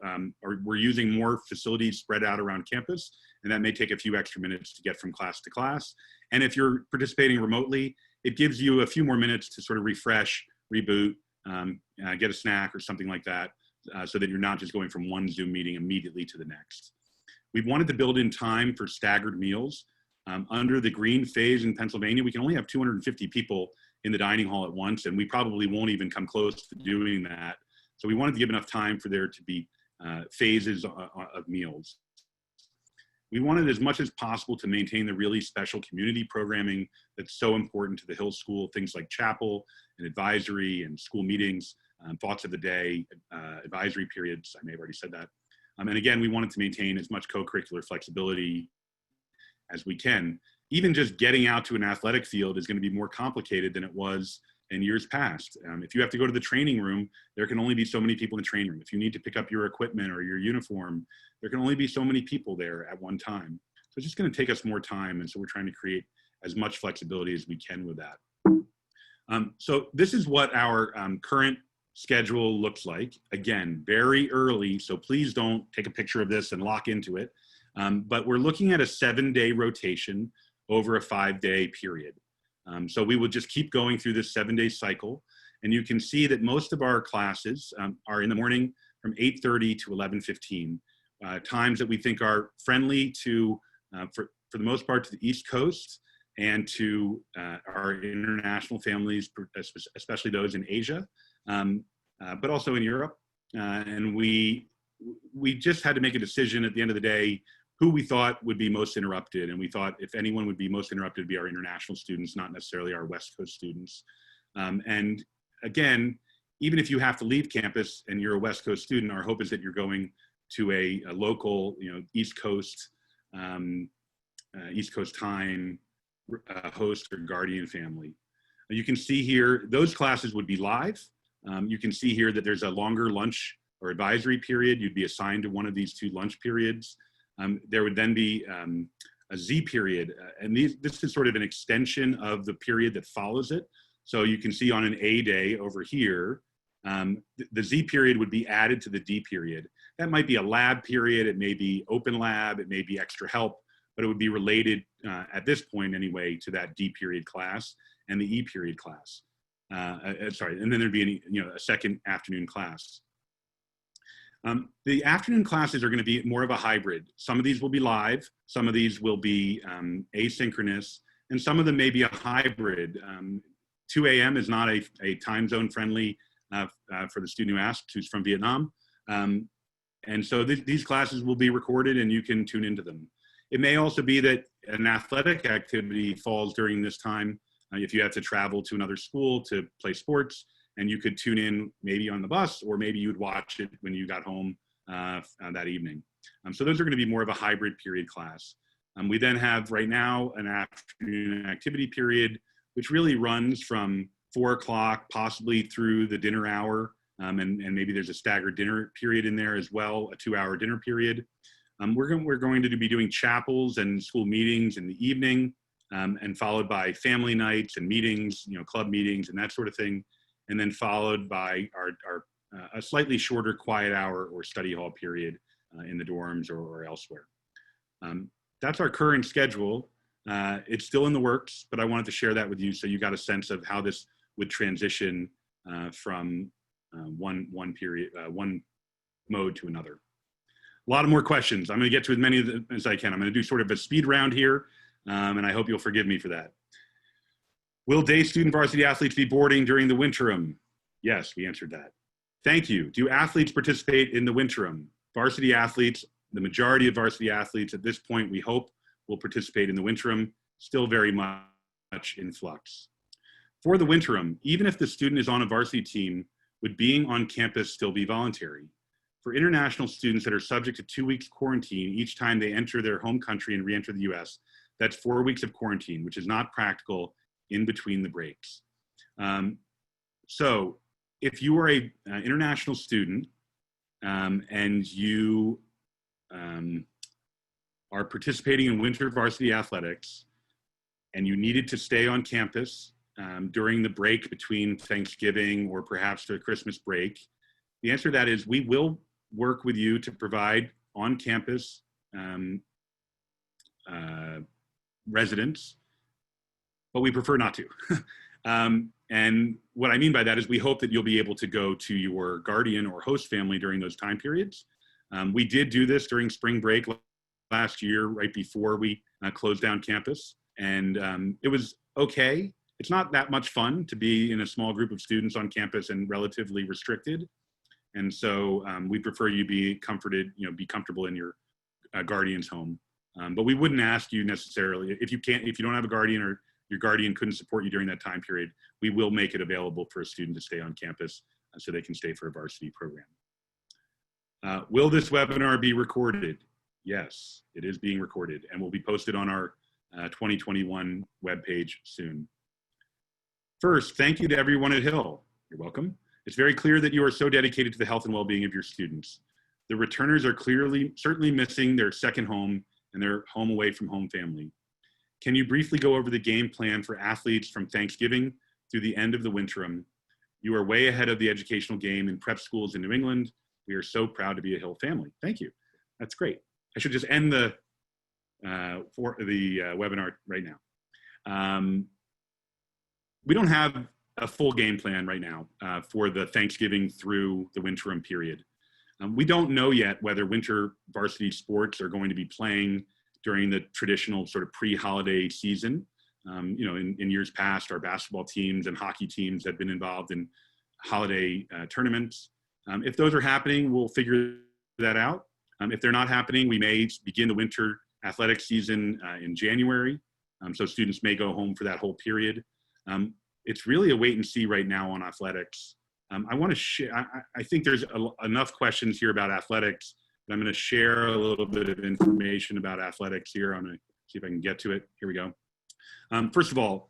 we're using more facilities spread out around campus, and that may take a few extra minutes to get from class to class. And if you're participating remotely, it gives you a few more minutes to sort of refresh, reboot, get a snack or something like that, so that you're not just going from one Zoom meeting immediately to the next. We've wanted to build in time for staggered meals. Under the green phase in Pennsylvania, we can only have 250 people in the dining hall at once, and we probably won't even come close to doing that. So we wanted to give enough time for there to be phases of meals. We wanted as much as possible to maintain the really special community programming that's so important to the Hill School, things like chapel and advisory and school meetings, thoughts of the day, advisory periods. I may have already said that. And again, we wanted to maintain as much co-curricular flexibility as we can. Even just getting out to an athletic field is going to be more complicated than it was in years past. If you have to go to the training room, there can only be so many people in the training room. If you need to pick up your equipment or your uniform, there can only be so many people there at one time. So it's just going to take us more time. And so we're trying to create as much flexibility as we can with that. So this is what our current schedule looks like. Again, very early, so please don't take a picture of this and lock into it. But we're looking at a 7-day rotation over a 5-day period. So we will just keep going through this 7-day cycle. And you can see that most of our classes are in the morning from 8:30 to 11:15, times that we think are friendly to, for the most part, to the East Coast and to our international families, especially those in Asia, but also in Europe. And we just had to make a decision at the end of the day who we thought would be most interrupted. And we thought if anyone would be most interrupted, it'd be our international students, not necessarily our West Coast students. And again, even if you have to leave campus and you're a West Coast student, our hope is that you're going to a local, East Coast time host or guardian family. You can see here, those classes would be live. You can see here that there's a longer lunch or advisory period. You'd be assigned to one of these 2 lunch periods. There would then be a Z period, and this is sort of an extension of the period that follows it. So you can see on an A day over here, the Z period would be added to the D period. That might be a lab period, it may be open lab, it may be extra help, but it would be related at this point anyway to that D period class and the E period class. Sorry, and then there'd be a second afternoon class. The afternoon classes are going to be more of a hybrid. Some of these will be live, some of these will be asynchronous, and some of them may be a hybrid. 2 a.m. is not a time zone friendly for the student who asked, who's from Vietnam. And so these classes will be recorded and you can tune into them. It may also be that an athletic activity falls during this time if you have to travel to another school to play sports, and you could tune in maybe on the bus, or maybe you'd watch it when you got home that evening. So those are going to be more of a hybrid period class. We then have right now an afternoon activity period, which really runs from 4 o'clock, possibly through the dinner hour. And maybe there's a staggered dinner period in there as well, a 2-hour dinner period. We're going to be doing chapels and school meetings in the evening, and followed by family nights and meetings, club meetings and that sort of thing. And then followed by a slightly shorter quiet hour or study hall period in the dorms or elsewhere. That's our current schedule. It's still in the works, but I wanted to share that with you so you got a sense of how this would transition from one mode to another. A lot of more questions. I'm going to get to as many of them as I can. I'm going to do sort of a speed round here, and I hope you'll forgive me for that. Will day student varsity athletes be boarding during the winterim? Yes, we answered that. Thank you. Do athletes participate in the winterim? Varsity athletes, the majority of varsity athletes at this point, we hope, will participate in the winterim, still very much in flux. For the winterim, even if the student is on a varsity team, would being on campus still be voluntary? For international students that are subject to 2 weeks quarantine each time they enter their home country and re-enter the US, that's 4 weeks of quarantine, which is not practical in between the breaks. So if you are an international student and you are participating in winter varsity athletics and you needed to stay on campus during the break between Thanksgiving or perhaps the Christmas break, the answer to that is we will work with you to provide on-campus residence, but we prefer not to. And what I mean by that is we hope that you'll be able to go to your guardian or host family during those time periods. We did do this during spring break last year, right before we closed down campus. And it was okay. It's not that much fun to be in a small group of students on campus and relatively restricted. And so we prefer you be comfortable in your guardian's home. But we wouldn't ask you necessarily, if you don't have a guardian or your guardian couldn't support you during that time period, we will make it available for a student to stay on campus so they can stay for a varsity program. Will this webinar be recorded? Yes, it is being recorded and will be posted on our 2021 webpage soon. First, thank you to everyone at Hill. You're welcome. It's very clear that you are so dedicated to the health and well-being of your students. The returners are certainly missing their second home and their home away from home family. Can you briefly go over the game plan for athletes from Thanksgiving through the end of the winterim? You are way ahead of the educational game in prep schools in New England. We are so proud to be a Hill family. Thank you. That's great. I should just end the webinar right now. We don't have a full game plan right now for the Thanksgiving through the winterim period. We don't know yet whether winter varsity sports are going to be playing during the traditional sort of pre-holiday season. In years past, our basketball teams and hockey teams have been involved in holiday tournaments. If those are happening, we'll figure that out. If they're not happening, we may begin the winter athletic season in January. So students may go home for that whole period. It's really a wait and see right now on athletics. I want to share, I think there's enough questions here about athletics, but I'm going to share a little bit of information about athletics here. I'm going to see if I can get to it. Here we go. First of all,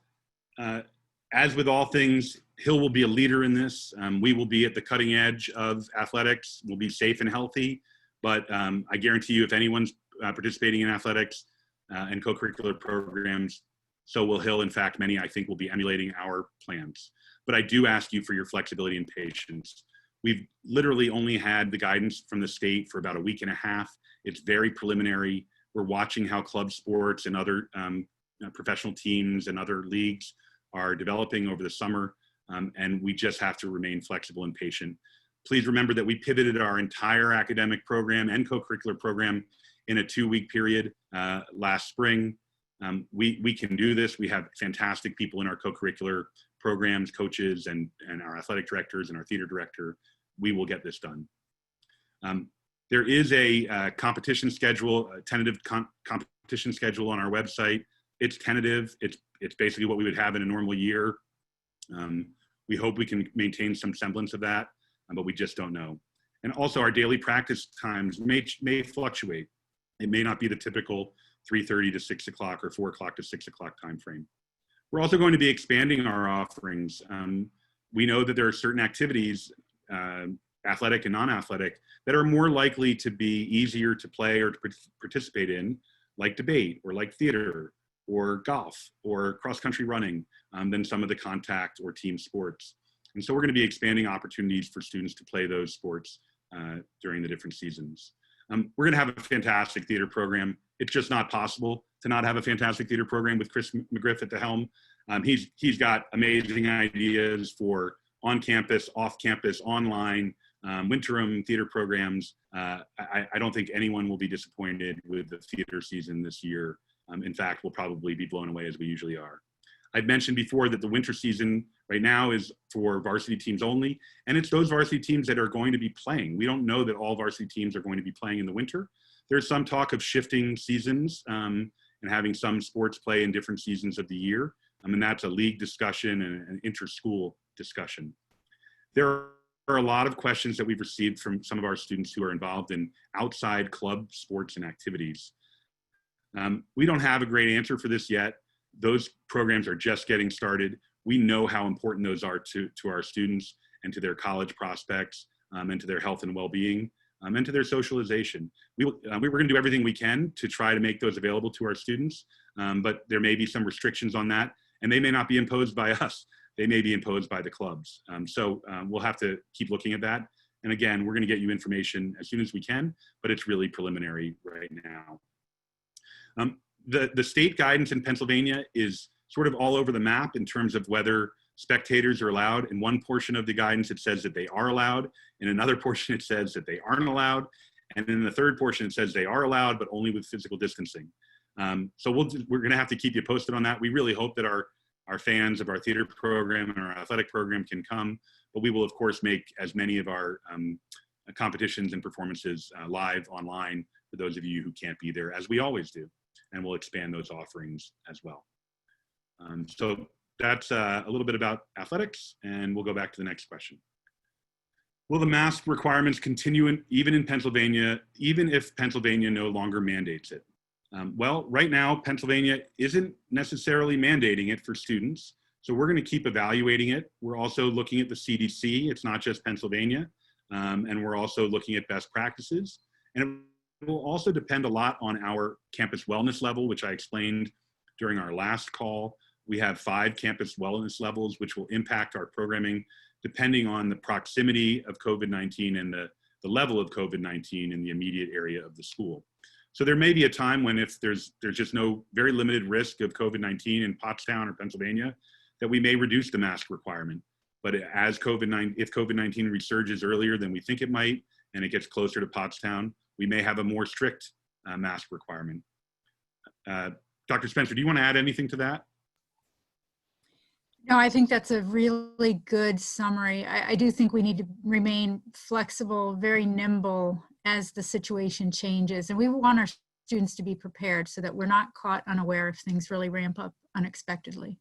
as with all things, Hill will be a leader in this. We will be at the cutting edge of athletics. We'll be safe and healthy, but I guarantee you if anyone's participating in athletics and co-curricular programs, so will Hill. In fact, many I think will be emulating our plans. But I do ask you for your flexibility and patience. We've literally only had the guidance from the state for about a week and a half. It's very preliminary. We're watching how club sports and other professional teams and other leagues are developing over the summer, and we just have to remain flexible and patient. Please remember that we pivoted our entire academic program and co-curricular program in a 2-week period last spring. We can do this. We have fantastic people in our co-curricular programs, coaches, and our athletic directors and our theater director. We will get this done. There is a competition schedule, a tentative competition schedule on our website. It's tentative. It's basically what we would have in a normal year. We hope we can maintain some semblance of that, but we just don't know. And also our daily practice times may fluctuate. It may not be the typical 3:30 to 6 o'clock or 4 o'clock to 6 o'clock timeframe. We're also going to be expanding our offerings. We know that there are certain activities, athletic and non-athletic, that are more likely to be easier to play or to participate in, like debate or like theater or golf or cross-country running, than some of the contact or team sports. And so we're going to be expanding opportunities for students to play those sports during the different seasons. We're going to have a fantastic theater program. It's just not possible to not have a fantastic theater program with Chris McGriff at the helm. He's got amazing ideas for on-campus, off-campus, online, winterim theater programs. I don't think anyone will be disappointed with the theater season this year. In fact, we'll probably be blown away as we usually are. I've mentioned before that the winter season right now is for varsity teams only, and it's those varsity teams that are going to be playing. We don't know that all varsity teams are going to be playing in the winter. There's some talk of shifting seasons and having some sports play in different seasons of the year. And that's a league discussion and an inter-school discussion. There are a lot of questions that we've received from some of our students who are involved in outside club sports and activities. We don't have a great answer for this yet. Those programs are just getting started. We know how important those are to our students and to their college prospects and to their health and well-being and to their socialization. We're going to do everything we can to try to make those available to our students, but there may be some restrictions on that, and they may not be imposed by us. They may be imposed by the clubs. So we'll have to keep looking at that. And again, we're going to get you information as soon as we can, but it's really preliminary right now. The state guidance in Pennsylvania is sort of all over the map in terms of whether spectators are allowed. In one portion of the guidance, it says that they are allowed. In another portion, it says that they aren't allowed. And in the third portion, it says they are allowed, but only with physical distancing. So we're going to have to keep you posted on that. We really hope that our fans of our theater program and our athletic program can come, but we will of course make as many of our competitions and performances live online for those of you who can't be there, as we always do, and we'll expand those offerings as well. So that's a little bit about athletics, and we'll go back to the next question. Will the mask requirements continue even in Pennsylvania, even if Pennsylvania no longer mandates it? Well, right now, Pennsylvania isn't necessarily mandating it for students, so we're going to keep evaluating it. We're also looking at the CDC. It's not just Pennsylvania, and we're also looking at best practices. And it will also depend a lot on our campus wellness level, which I explained during our last call. We have 5 campus wellness levels, which will impact our programming depending on the proximity of COVID-19 and the level of COVID-19 in the immediate area of the school. So there may be a time when if there's just no very limited risk of COVID-19 in Pottstown or Pennsylvania, that we may reduce the mask requirement. But if COVID-19 resurges earlier than we think it might, and it gets closer to Pottstown, we may have a more strict mask requirement. Dr. Spencer, do you want to add anything to that? No, I think that's a really good summary. I do think we need to remain flexible, very nimble as the situation changes. And we want our students to be prepared so that we're not caught unaware if things really ramp up unexpectedly.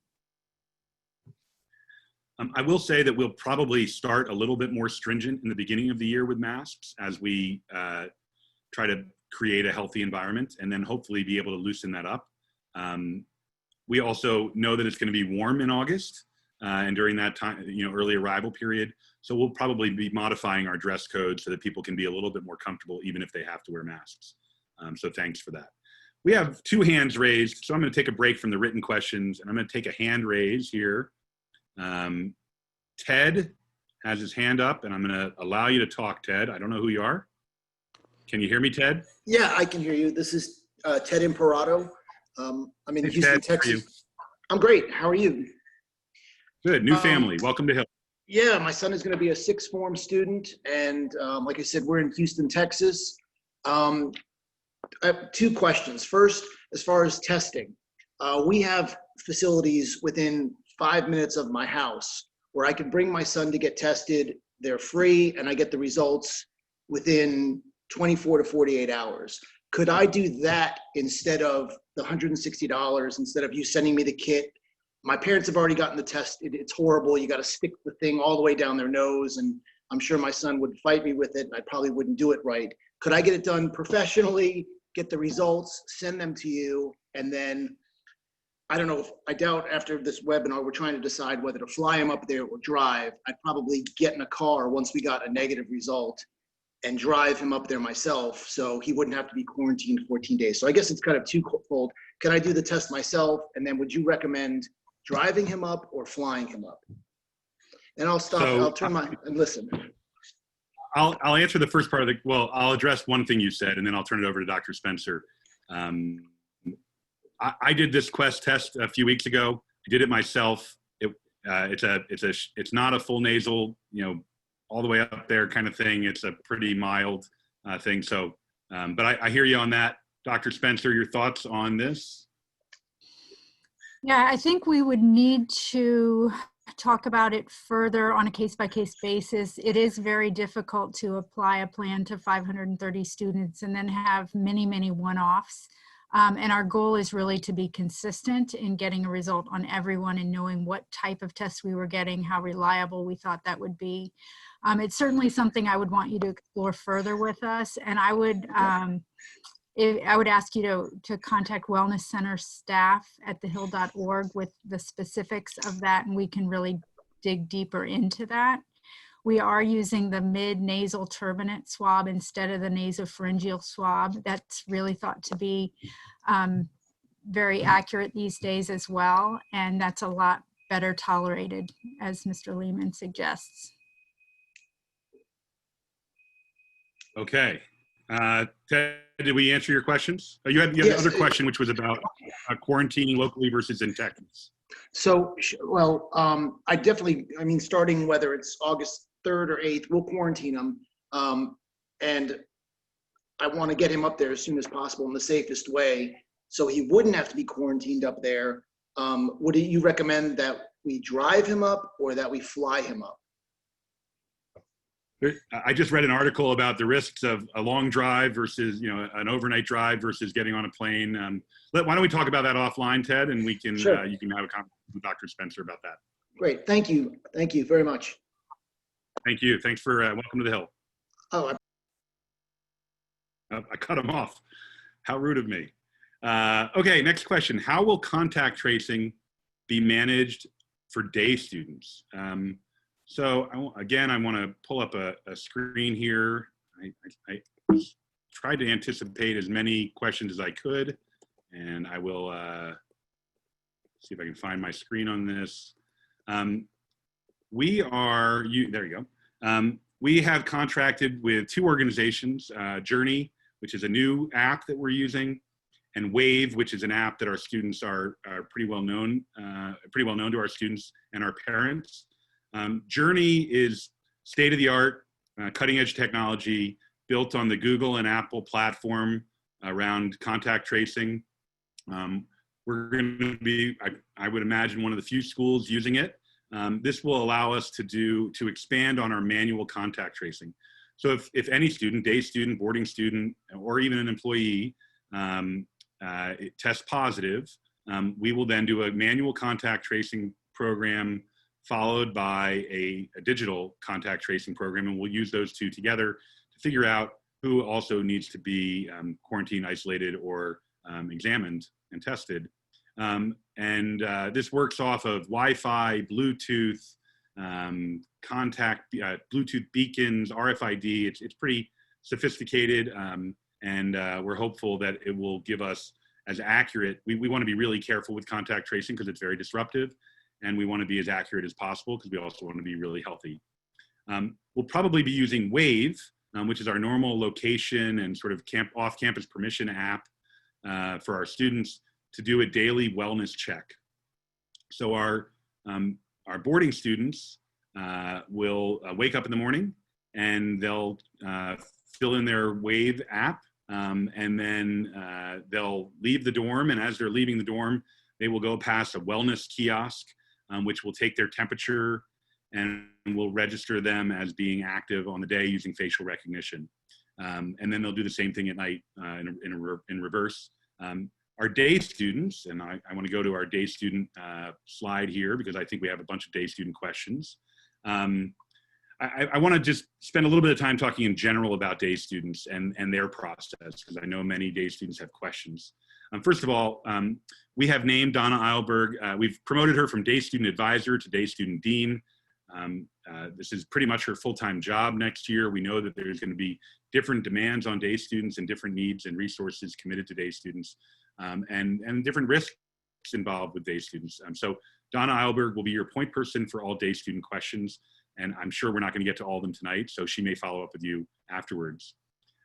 I will say that we'll probably start a little bit more stringent in the beginning of the year with masks as we try to create a healthy environment, and then hopefully be able to loosen that up. We also know that it's going to be warm in August and during that time, early arrival period. So we'll probably be modifying our dress code so that people can be a little bit more comfortable, even if they have to wear masks. So thanks for that. We have 2 hands raised, so I'm going to take a break from the written questions, and I'm going to take a hand raise here. Ted has his hand up, and I'm going to allow you to talk, Ted. I don't know who you are. Can you hear me, Ted? Yeah, I can hear you. This is Ted Imperato. I'm in Houston, Texas. I'm great. How are you? Good. New family. Welcome to Hill. Yeah, my son is going to be a 6th form student, and like I said, we're in Houston, Texas. I have 2 questions. First, as far as testing, we have facilities within 5 minutes of my house where I can bring my son to get tested. They're free, and I get the results within 24 to 48 hours. Could I do that instead of the $160, instead of you sending me the kit? My parents have already gotten the test. It's horrible. You got to stick the thing all the way down their nose, and I'm sure my son would fight me with it, and I probably wouldn't do it right. Could I get it done professionally, get the results, send them to you, and then, I don't know, I doubt after this webinar, we're trying to decide whether to fly him up there or drive. I'd probably get in a car once we got a negative result and drive him up there myself, so he wouldn't have to be quarantined 14 days. So I guess it's kind of twofold. Can I do the test myself? And then would you recommend driving him up or flying him up? And I'll stop, I'll turn and listen. I'll answer the first part of I'll address one thing you said, and then I'll turn it over to Dr. Spencer. I did this Quest test a few weeks ago. I did it myself. It's not a full nasal, all the way up there kind of thing. It's a pretty mild thing. So, but I hear you on that. Dr. Spencer, your thoughts on this? Yeah, I think we would need to talk about it further on a case-by-case basis. It is very difficult to apply a plan to 530 students and then have many, many one-offs. And our goal is really to be consistent in getting a result on everyone and knowing what type of tests we were getting, how reliable we thought that would be. It's certainly something I would want you to explore further with us. And I would ask you to contact Wellness Center staff at thehill.org with the specifics of that, and we can really dig deeper into that. We are using the mid-nasal turbinate swab instead of the nasopharyngeal swab. That's really thought to be very accurate these days as well, and that's a lot better tolerated, as Mr. Lehman suggests. Okay. Ted, did we answer your questions? You had the other question, which was about quarantining locally versus in Texas. So, well, I definitely, starting whether it's August 3rd or 8th, we'll quarantine him. And I want to get him up there as soon as possible in the safest way. so he wouldn't have to be quarantined up there. Would you recommend that we drive him up or that we fly him up? I just read an article about the risks of a long drive versus, an overnight drive versus getting on a plane. Why don't we talk about that offline, Ted, and we can Sure. you can have a conversation with Dr. Spencer about that. Great. Thank you. Thank you very much. Thank you. Thanks for welcome to the Hill. Oh, I cut him off. How rude of me. Okay, next question. How will contact tracing be managed for day students? So again, I want to pull up a screen here. I tried to anticipate as many questions as I could, and I will see if I can find my screen on this. There you go. We have contracted with two organizations, Journey, which is a new app that we're using, and Wave, which is an app that our students are pretty well known to our students and our parents. Journey is state-of-the-art, cutting-edge technology built on the Google and Apple platform around contact tracing. We're going to be, I would imagine, one of the few schools using it. This will allow us to expand on our manual contact tracing. So if any student, day student, boarding student, or even an employee tests positive, we will then do a manual contact tracing program followed by a digital contact tracing program, and we'll use those two together to figure out who also needs to be quarantined, isolated, or examined and tested. This works off of Wi-Fi, Bluetooth, Bluetooth beacons, RFID. It's pretty sophisticated, and we're hopeful that it will give us as accurate. We want to be really careful with contact tracing because it's very disruptive, and we want to be as accurate as possible because we also want to be really healthy. We'll probably be using Wave, which is our normal location and sort of off-campus permission app for our students to do a daily wellness check. So our boarding students will wake up in the morning and they'll fill in their Wave app, and then they'll leave the dorm, and as they're leaving the dorm, they will go past a wellness kiosk, which will take their temperature and will register them as being active on the day using facial recognition. And then they'll do the same thing at night in reverse. Our day students, and I want to go to our day student slide here because I think we have a bunch of day student questions. I want to just spend a little bit of time talking in general about day students and their process, because I know many day students have questions. First of all, we have named Donna Eilberg. We've promoted her from day student advisor to day student dean. This is pretty much her full-time job next year. We know that there's going to be different demands on day students and different needs and resources committed to day students, and different risks involved with day students. So Donna Eilberg will be your point person for all day student questions, and I'm sure we're not going to get to all of them tonight, so she may follow up with you afterwards.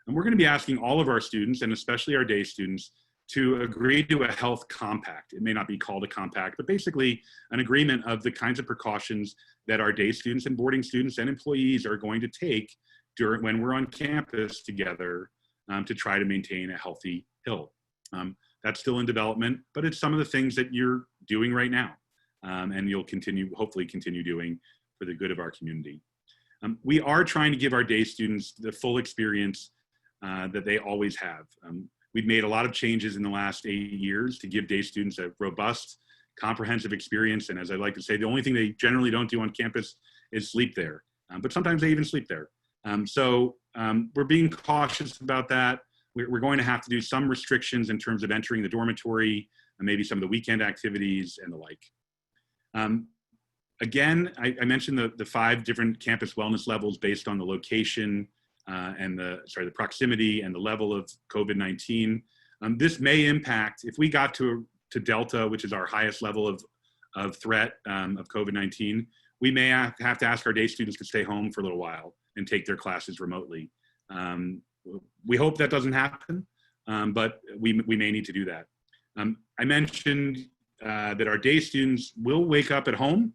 And we're going to be asking all of our students, and especially our day students, to agree to a health compact. It may not be called a compact, but basically an agreement of the kinds of precautions that our day students and boarding students and employees are going to take when we're on campus together to try to maintain a healthy Hill. That's still in development, but it's some of the things that you're doing right now, and you'll hopefully continue doing for the good of our community. We are trying to give our day students the full experience that they always have. We've made a lot of changes in the last 8 years to give day students a robust, comprehensive experience. And as I like to say, the only thing they generally don't do on campus is sleep there. But sometimes they even sleep there. So we're being cautious about that. We're going to have to do some restrictions in terms of entering the dormitory and maybe some of the weekend activities and the like. Again, I mentioned the 5 different campus wellness levels based on the location and the proximity and the level of COVID-19. This may impact, if we got to Delta, which is our highest level of threat of COVID-19, we may have to ask our day students to stay home for a little while and take their classes remotely. We hope that doesn't happen, but we may need to do that. I mentioned that our day students will wake up at home,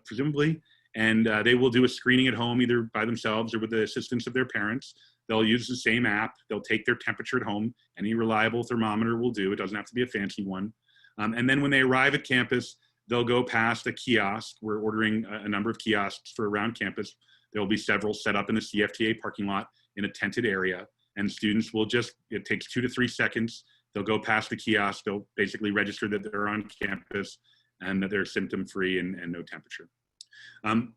presumably, and they will do a screening at home either by themselves or with the assistance of their parents they'll use the same app. They'll take their temperature at home. Any reliable thermometer will do. It doesn't have to be a fancy one. And then when they arrive at campus, they'll go past a kiosk. We're ordering a number of kiosks for around campus. There will be several set up in the CFTA parking lot in a tented area. And students will just, it takes 2 to 3 seconds. They'll go past the kiosk. They'll basically register that they're on campus and that they're symptom-free and no temperature.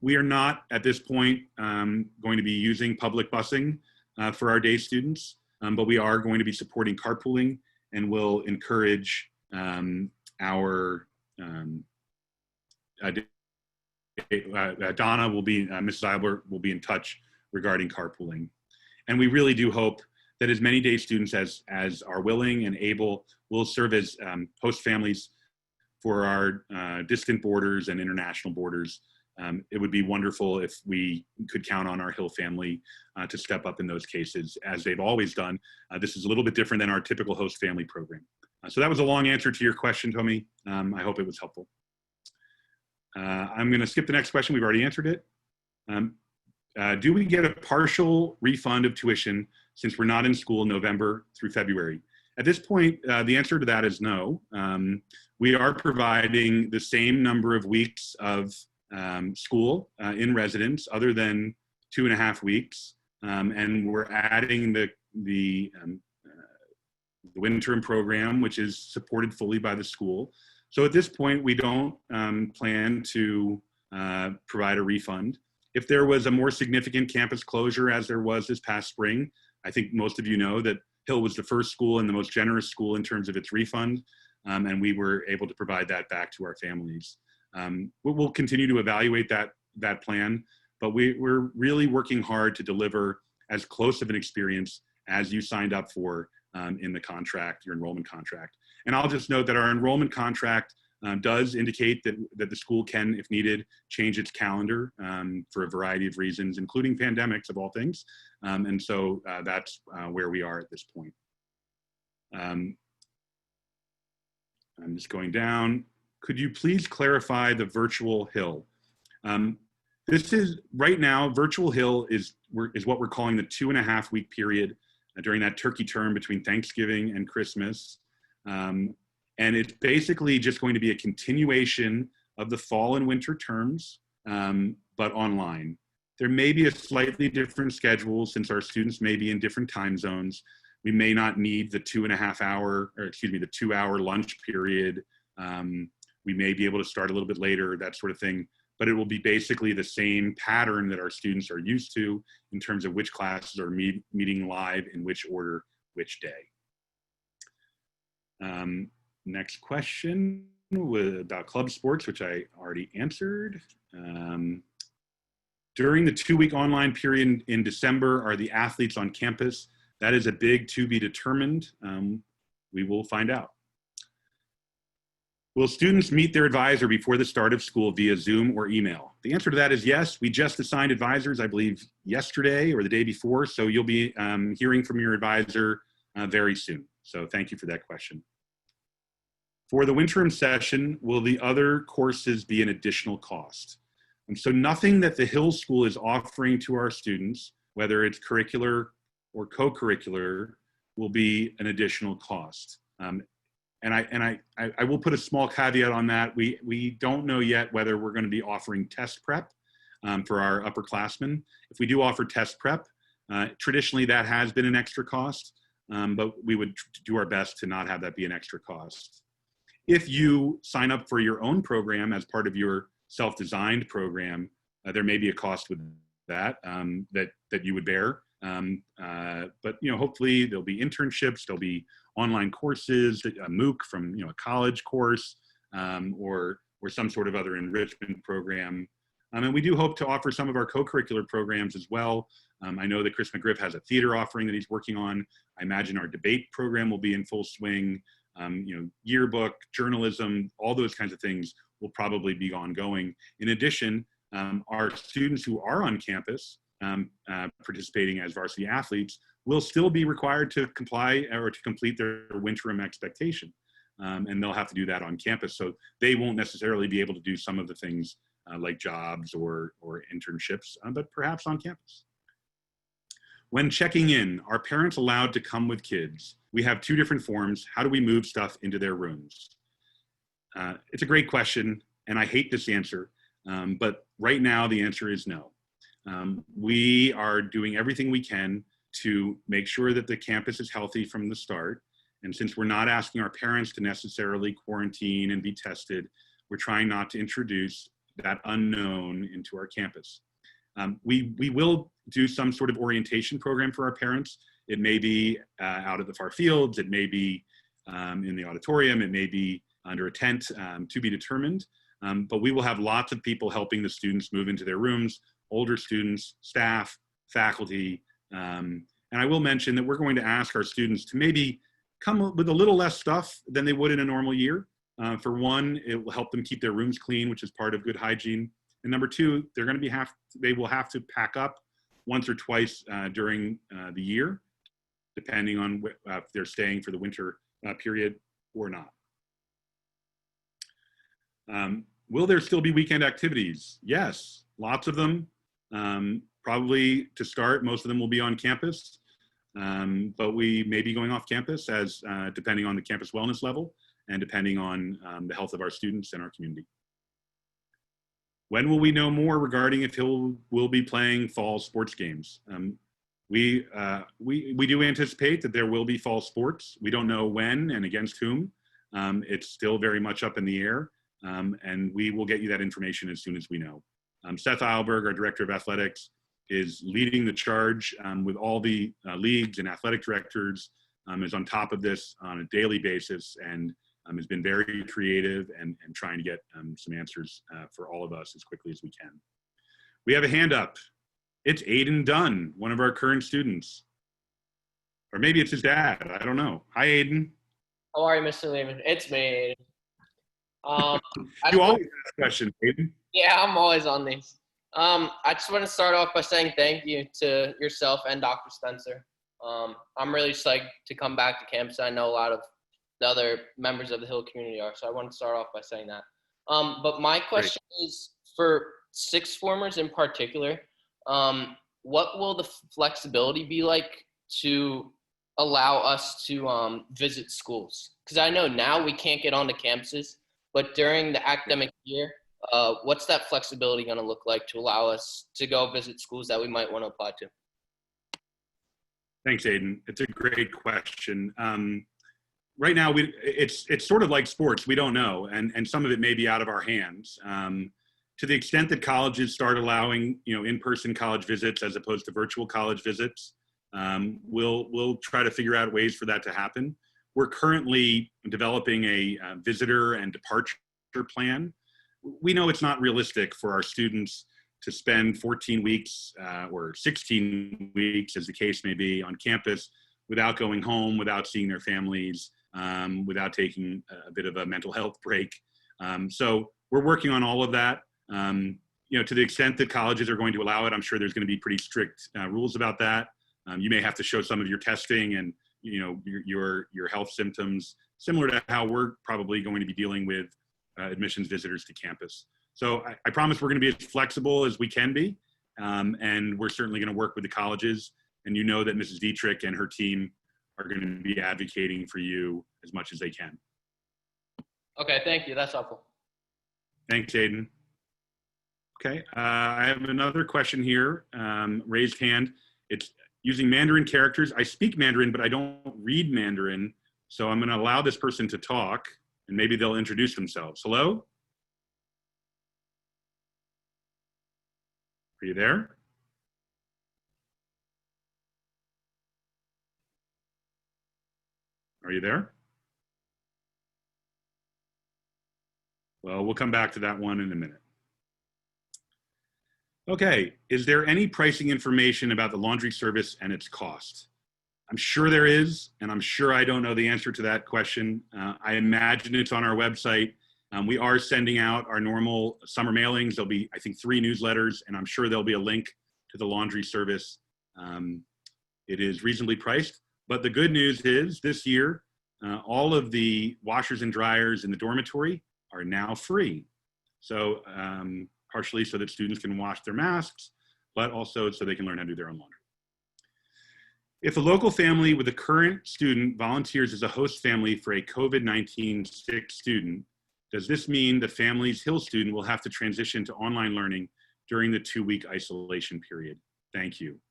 We are not, at this point, going to be using public busing for our day students, but we are going to be supporting carpooling, and will encourage Donna will be, Mrs. Eibler will be in touch regarding carpooling. And we really do hope that as many day students as are willing and able will serve as host families for our distant borders and international borders. It would be wonderful if we could count on our Hill family to step up in those cases, as they've always done. This is a little bit different than our typical host family program. So that was a long answer to your question, Tommy. I hope it was helpful. I'm going to skip the next question. We've already answered it. Do we get a partial refund of tuition since we're not in school November through February? At this point, the answer to that is no. We are providing the same number of weeks of school in residence, other than 2.5 weeks, and we're adding the winter program, which is supported fully by the school. So at this point, we don't plan to provide a refund. If there was a more significant campus closure, as there was this past spring, I think most of you know that Hill was the first school and the most generous school in terms of its refund, and we were able to provide that back to our families. We'll continue to evaluate that plan, but we're really working hard to deliver as close of an experience as you signed up for in the contract, your enrollment contract. And I'll just note that our enrollment contract does indicate that the school can, if needed, change its calendar for a variety of reasons, including pandemics of all things. And so that's where we are at this point. I'm just going down. Could you please clarify the virtual Hill? This is, right now, virtual Hill is what we're calling the 2.5 week period during that turkey term between Thanksgiving and Christmas. And it's basically just going to be a continuation of the fall and winter terms, but online. There may be a slightly different schedule since our students may be in different time zones. We may not need the 2.5 hour, or excuse me, the 2 hour lunch period. We may be able to start a little bit later, that sort of thing, but it will be basically the same pattern that our students are used to in terms of which classes are meeting live in which order, which day. Next question was about club sports, which I already answered. During the 2-week online period in December, are the athletes on campus? That is a big to be determined. We will find out. Will students meet their advisor before the start of school via Zoom or email? The answer to that is yes. We just assigned advisors, I believe, yesterday or the day before. So you'll be hearing from your advisor very soon. So thank you for that question. For the winter session, will the other courses be an additional cost? And so nothing that the Hill School is offering to our students, whether it's curricular or co-curricular, will be an additional cost. And I will put a small caveat on that. We don't know yet whether we're going to be offering test prep for our upperclassmen. If we do offer test prep, traditionally that has been an extra cost, but we would do our best to not have that be an extra cost. If you sign up for your own program as part of your self-designed program, there may be a cost with that that you would bear. But hopefully there'll be internships, there'll be online courses, a MOOC from a college course, or some sort of other enrichment program. And we do hope to offer some of our co-curricular programs as well. I know that Chris McGriff has a theater offering that he's working on. I imagine our debate program will be in full swing. Yearbook, journalism, all those kinds of things will probably be ongoing. In addition, our students who are on campus participating as varsity athletes will still be required to comply or to complete their winterim expectation. And they'll have to do that on campus. So they won't necessarily be able to do some of the things like jobs or internships, but perhaps on campus. When checking in, are parents allowed to come with kids? We have 2 different forms. How do we move stuff into their rooms? It's a great question, and I hate this answer, but right now the answer is no. We are doing everything we can to make sure that the campus is healthy from the start. And since we're not asking our parents to necessarily quarantine and be tested, we're trying not to introduce that unknown into our campus. We will do some sort of orientation program for our parents. It may be out at the far fields, it may be in the auditorium, it may be under a tent, to be determined. But we will have lots of people helping the students move into their rooms, older students, staff, faculty. And I will mention that we're going to ask our students to maybe come with a little less stuff than they would in a normal year. For one, it will help them keep their rooms clean, which is part of good hygiene. And number 2, they will have to pack up once or twice during the year, depending on if they're staying for the winter period or not. Will there still be weekend activities? Yes, lots of them. Probably to start, most of them will be on campus, but we may be going off campus as depending on the campus wellness level and depending on the health of our students and our community. When will we know more regarding if we'll be playing fall sports games? We do anticipate that there will be fall sports. We don't know when and against whom. It's still very much up in the air, and we will get you that information as soon as we know. Seth Eilberg, our Director of Athletics, is leading the charge with all the leagues and athletic directors, is on top of this on a daily basis, and has been very creative and trying to get some answers for all of us as quickly as we can. We have a hand up. It's Aiden Dunn, one of our current students. Or maybe it's his dad, I don't know. Hi, Aiden. How are you, Mr. Lehman? It's me, Aiden. You always ask questions, Aiden. Yeah, I'm always on these. I just want to start off by saying thank you to yourself and Dr. Spencer. I'm really psyched to come back to campus. I know a lot of the other members of the Hill community are, so I want to start off by saying that. But my question is for sixth formers in particular, what will the flexibility be like to allow us to visit schools? Because I know now we can't get onto campuses, but during the academic year, what's that flexibility going to look like to allow us to go visit schools that we might want to apply to? Thanks, Aiden. It's a great question. Right now, it's sort of like sports. We don't know, and some of it may be out of our hands. To the extent that colleges start allowing, in-person college visits as opposed to virtual college visits, we'll try to figure out ways for that to happen. We're currently developing a visitor and departure plan. We know it's not realistic for our students to spend 14 weeks or 16 weeks, as the case may be, on campus without going home, without seeing their families, without taking a bit of a mental health break. So we're working on all of that. To the extent that colleges are going to allow it, I'm sure there's going to be pretty strict rules about that. You may have to show some of your testing and your health symptoms, similar to how we're probably going to be dealing with admissions visitors to campus. So I promise we're going to be as flexible as we can be, and we're certainly going to work with the colleges. And you know that Mrs. Dietrich and her team are going to be advocating for you as much as they can. Okay, thank you. That's helpful. Thanks, Aiden. Okay, I have another question here, raised hand. It's using Mandarin characters. I speak Mandarin, but I don't read Mandarin. So I'm going to allow this person to talk, and maybe they'll introduce themselves. Hello? Are you there? Are you there? Well, we'll come back to that one in a minute. Okay, is there any pricing information about the laundry service and its cost? I'm sure there is, and I'm sure I don't know the answer to that question. I imagine it's on our website. We are sending out our normal summer mailings. There'll be, I think, 3 newsletters, and I'm sure there'll be a link to the laundry service. It is reasonably priced, but the good news is this year, all of the washers and dryers in the dormitory are now free. So partially so that students can wash their masks, but also so they can learn how to do their own laundry. If a local family with a current student volunteers as a host family for a COVID-19 sick student, does this mean the family's Hill student will have to transition to online learning during the 2-week isolation period? Thank you.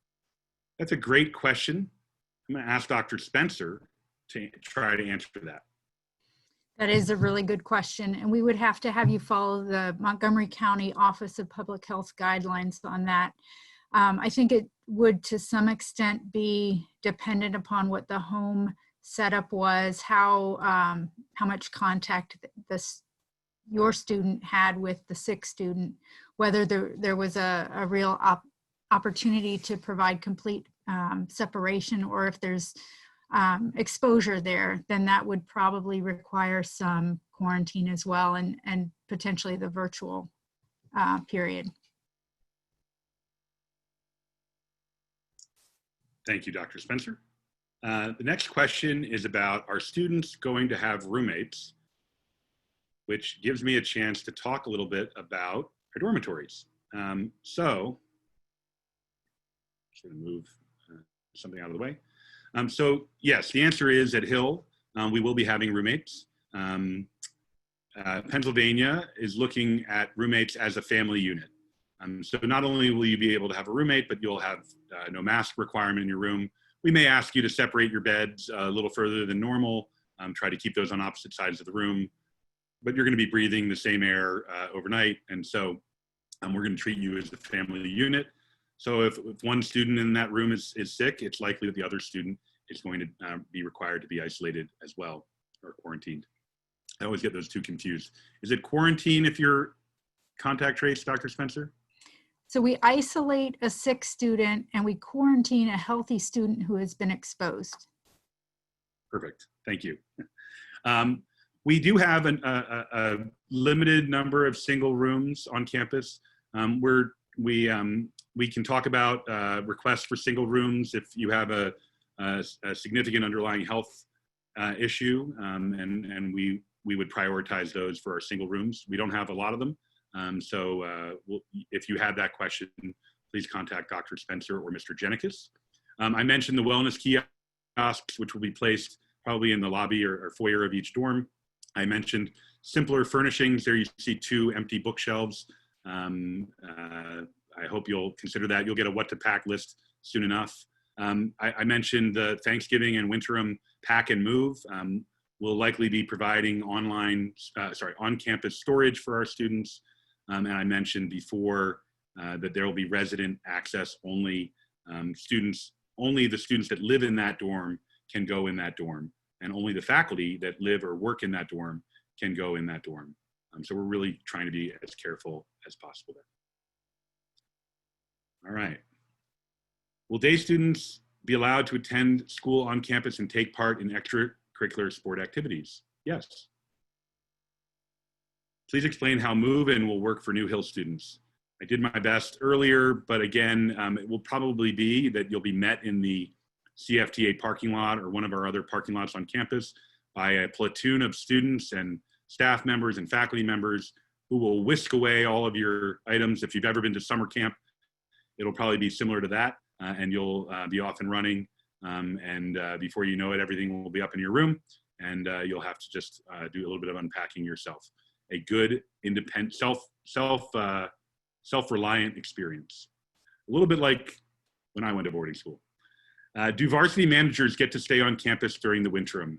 That's a great question. I'm going to ask Dr. Spencer to try to answer that. That is a really good question, and we would have to have you follow the Montgomery County Office of Public Health guidelines on that. I think it would to some extent be dependent upon what the home setup was, how much contact your student had with the sick student, whether there was a real opportunity to provide complete separation, or if there's exposure there, then that would probably require some quarantine as well, and potentially the virtual period. Thank you, Dr. Spencer. The next question is about, are students going to have roommates? Which gives me a chance to talk a little bit about our dormitories. So, just gonna move something out of the way. So yes, the answer is at Hill, we will be having roommates. Pennsylvania is looking at roommates as a family unit. So not only will you be able to have a roommate, but you'll have no mask requirement in your room. We may ask you to separate your beds a little further than normal, try to keep those on opposite sides of the room, but you're gonna be breathing the same air overnight. And so we're gonna treat you as a family unit. So if one student in that room is sick, it's likely that the other student is going to be required to be isolated as well, or quarantined. I always get those two confused. Is it quarantine if you're contact trace, Dr. Spencer? So we isolate a sick student and we quarantine a healthy student who has been exposed. Perfect, thank you. We do have a limited number of single rooms on campus. We can talk about requests for single rooms if you have a significant underlying health issue, and we would prioritize those for our single rooms. We don't have a lot of them, so if you have that question, please contact Dr. Spencer or Mr. Jenikis. I mentioned the wellness kiosks, which will be placed probably in the lobby or foyer of each dorm. I mentioned simpler furnishings. There you see 2 empty bookshelves. I hope you'll consider that. You'll get a what to pack list soon enough. I mentioned the Thanksgiving and Winterim pack and move. We'll likely be providing on-campus storage for our students. And I mentioned before that there will be resident access only. Only the students that live in that dorm can go in that dorm, and only the faculty that live or work in that dorm can go in that dorm. So we're really trying to be as careful as possible there. All right. Will day students be allowed to attend school on campus and take part in extracurricular sport activities? Yes. Please explain how move-in will work for New Hill students. I did my best earlier, but again, it will probably be that you'll be met in the CFTA parking lot or one of our other parking lots on campus by a platoon of students and staff members and faculty members who will whisk away all of your items. If you've ever been to summer camp, it'll probably be similar to that, and you'll be off and running, and before you know it, everything will be up in your room, and you'll have to just do a little bit of unpacking yourself. A good, independent, self-reliant experience. A little bit like when I went to boarding school. Do varsity managers get to stay on campus during the winterim?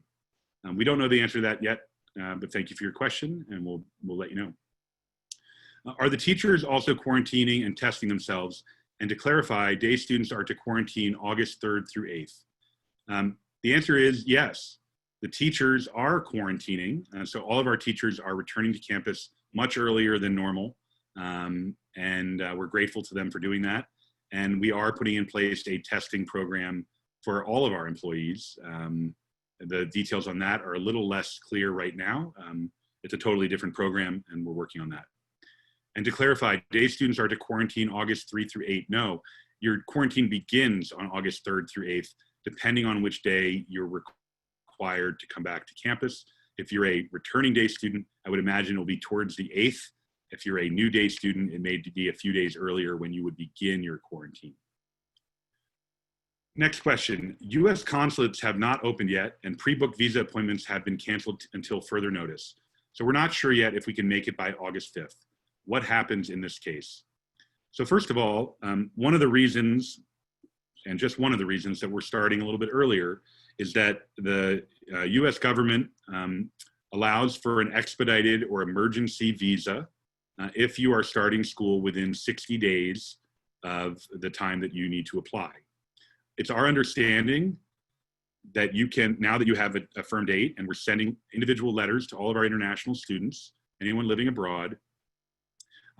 We don't know the answer to that yet, but thank you for your question, and we'll let you know. Are the teachers also quarantining and testing themselves? And to clarify, day students are to quarantine August 3rd through 8th. The answer is yes. The teachers are quarantining. So all of our teachers are returning to campus much earlier than normal. And we're grateful to them for doing that. And we are putting in place a testing program for all of our employees. The details on that are a little less clear right now. It's a totally different program, and we're working on that. And to clarify, day students are to quarantine August 3 through 8. No, your quarantine begins on August 3rd through 8th, depending on which day you're required to come back to campus. If you're a returning day student, I would imagine it'll be towards the 8th. If you're a new day student, it may be a few days earlier when you would begin your quarantine. Next question. U.S. consulates have not opened yet, and pre-booked visa appointments have been canceled until further notice. So we're not sure yet if we can make it by August 5th. What happens in this case? So first of all, one of the reasons, and just one of the reasons that we're starting a little bit earlier, is that the U.S. government allows for an expedited or emergency visa if you are starting school within 60 days of the time that you need to apply. It's our understanding that you can, now that you have a firm date, and we're sending individual letters to all of our international students, anyone living abroad,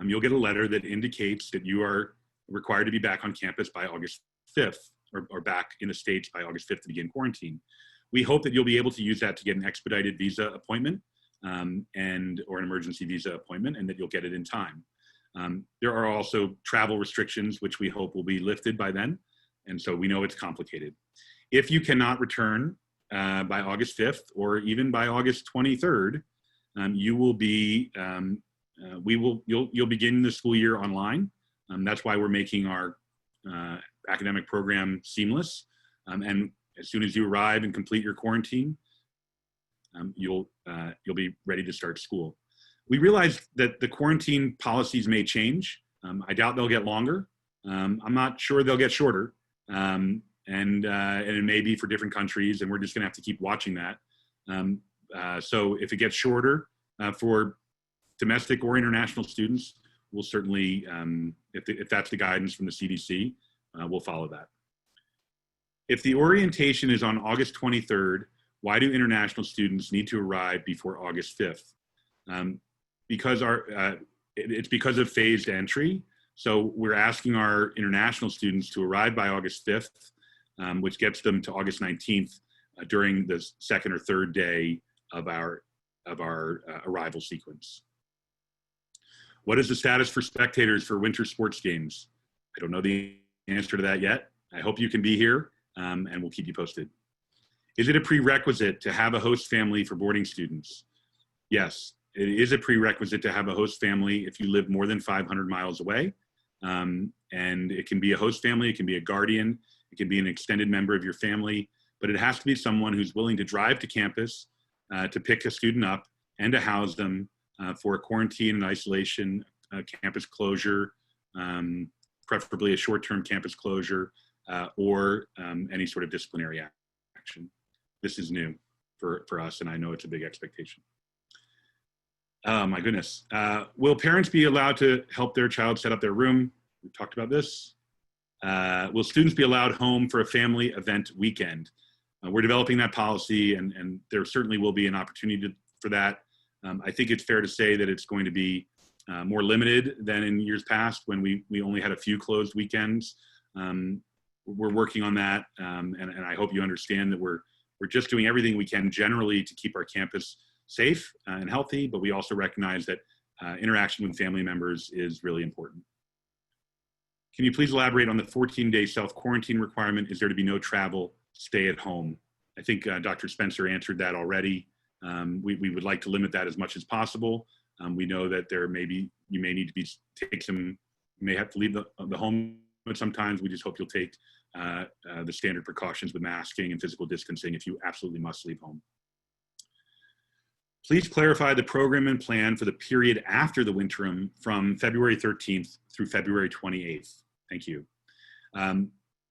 you'll get a letter that indicates that you are required to be back on campus by August 5th, or back in the States by August 5th to begin quarantine. We hope that you'll be able to use that to get an expedited visa appointment or an emergency visa appointment, and that you'll get it in time. There are also travel restrictions, which we hope will be lifted by then. And so we know it's complicated. If you cannot return by August 5th or even by August 23rd, you will be, you'll begin the school year online. That's why we're making our academic program seamless. And as soon as you arrive and complete your quarantine, you'll be ready to start school. We realize that the quarantine policies may change. I doubt they'll get longer. I'm not sure they'll get shorter. And it may be for different countries, and we're just gonna have to keep watching that. So if it gets shorter for domestic or international students, we'll certainly, if that's the guidance from the CDC, we'll follow that. If the orientation is on August 23rd, why do international students need to arrive before August 5th? Because it's because of phased entry. So we're asking our international students to arrive by August 5th, which gets them to August 19th during the second or third day of our arrival sequence. What is the status for spectators for winter sports games? I don't know the answer to that yet. I hope you can be here, and we'll keep you posted. Is it a prerequisite to have a host family for boarding students? Yes, it is a prerequisite to have a host family if you live more than 500 miles away. And it can be a host family, it can be a guardian, it can be an extended member of your family, but it has to be someone who's willing to drive to campus to pick a student up and to house them for a quarantine and isolation, campus closure, preferably a short-term campus closure, or any sort of disciplinary action. This is new for us, and I know it's a big expectation. Oh my goodness. Will parents be allowed to help their child set up their room? We've talked about this. Will students be allowed home for a family event weekend? We're developing that policy, and there certainly will be an opportunity for that. I think it's fair to say that it's going to be more limited than in years past when we only had a few closed weekends. We're working on that, and I hope you understand that we're just doing everything we can generally to keep our campus safe and healthy, but we also recognize that interaction with family members is really important. Can you please elaborate on the 14-day self-quarantine requirement? Is there to be no travel, stay at home? I think Dr. Spencer answered that already. We would like to limit that as much as possible. We know that you may need to you may have to leave the home, but sometimes we just hope you'll take the standard precautions with masking and physical distancing if you absolutely must leave home. Please clarify the program and plan for the period after the winterim from February 13th through February 28th. Thank you.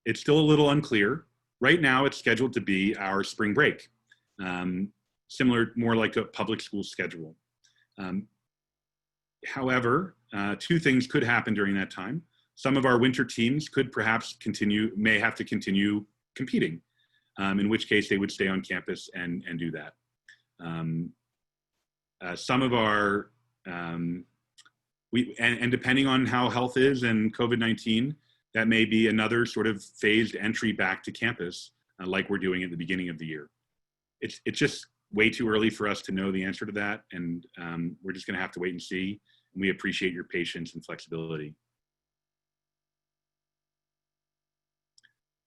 It's still a little unclear. Right now, it's scheduled to be our spring break, similar, more like a public school schedule. However, two things could happen during that time. Some of our winter teams could perhaps may have to continue competing, in which case they would stay on campus and do that. Some of our, and depending on how health is and COVID-19, that may be another sort of phased entry back to campus, like we're doing at the beginning of the year. It's just way too early for us to know the answer to that, and we're just gonna have to wait and see, and we appreciate your patience and flexibility.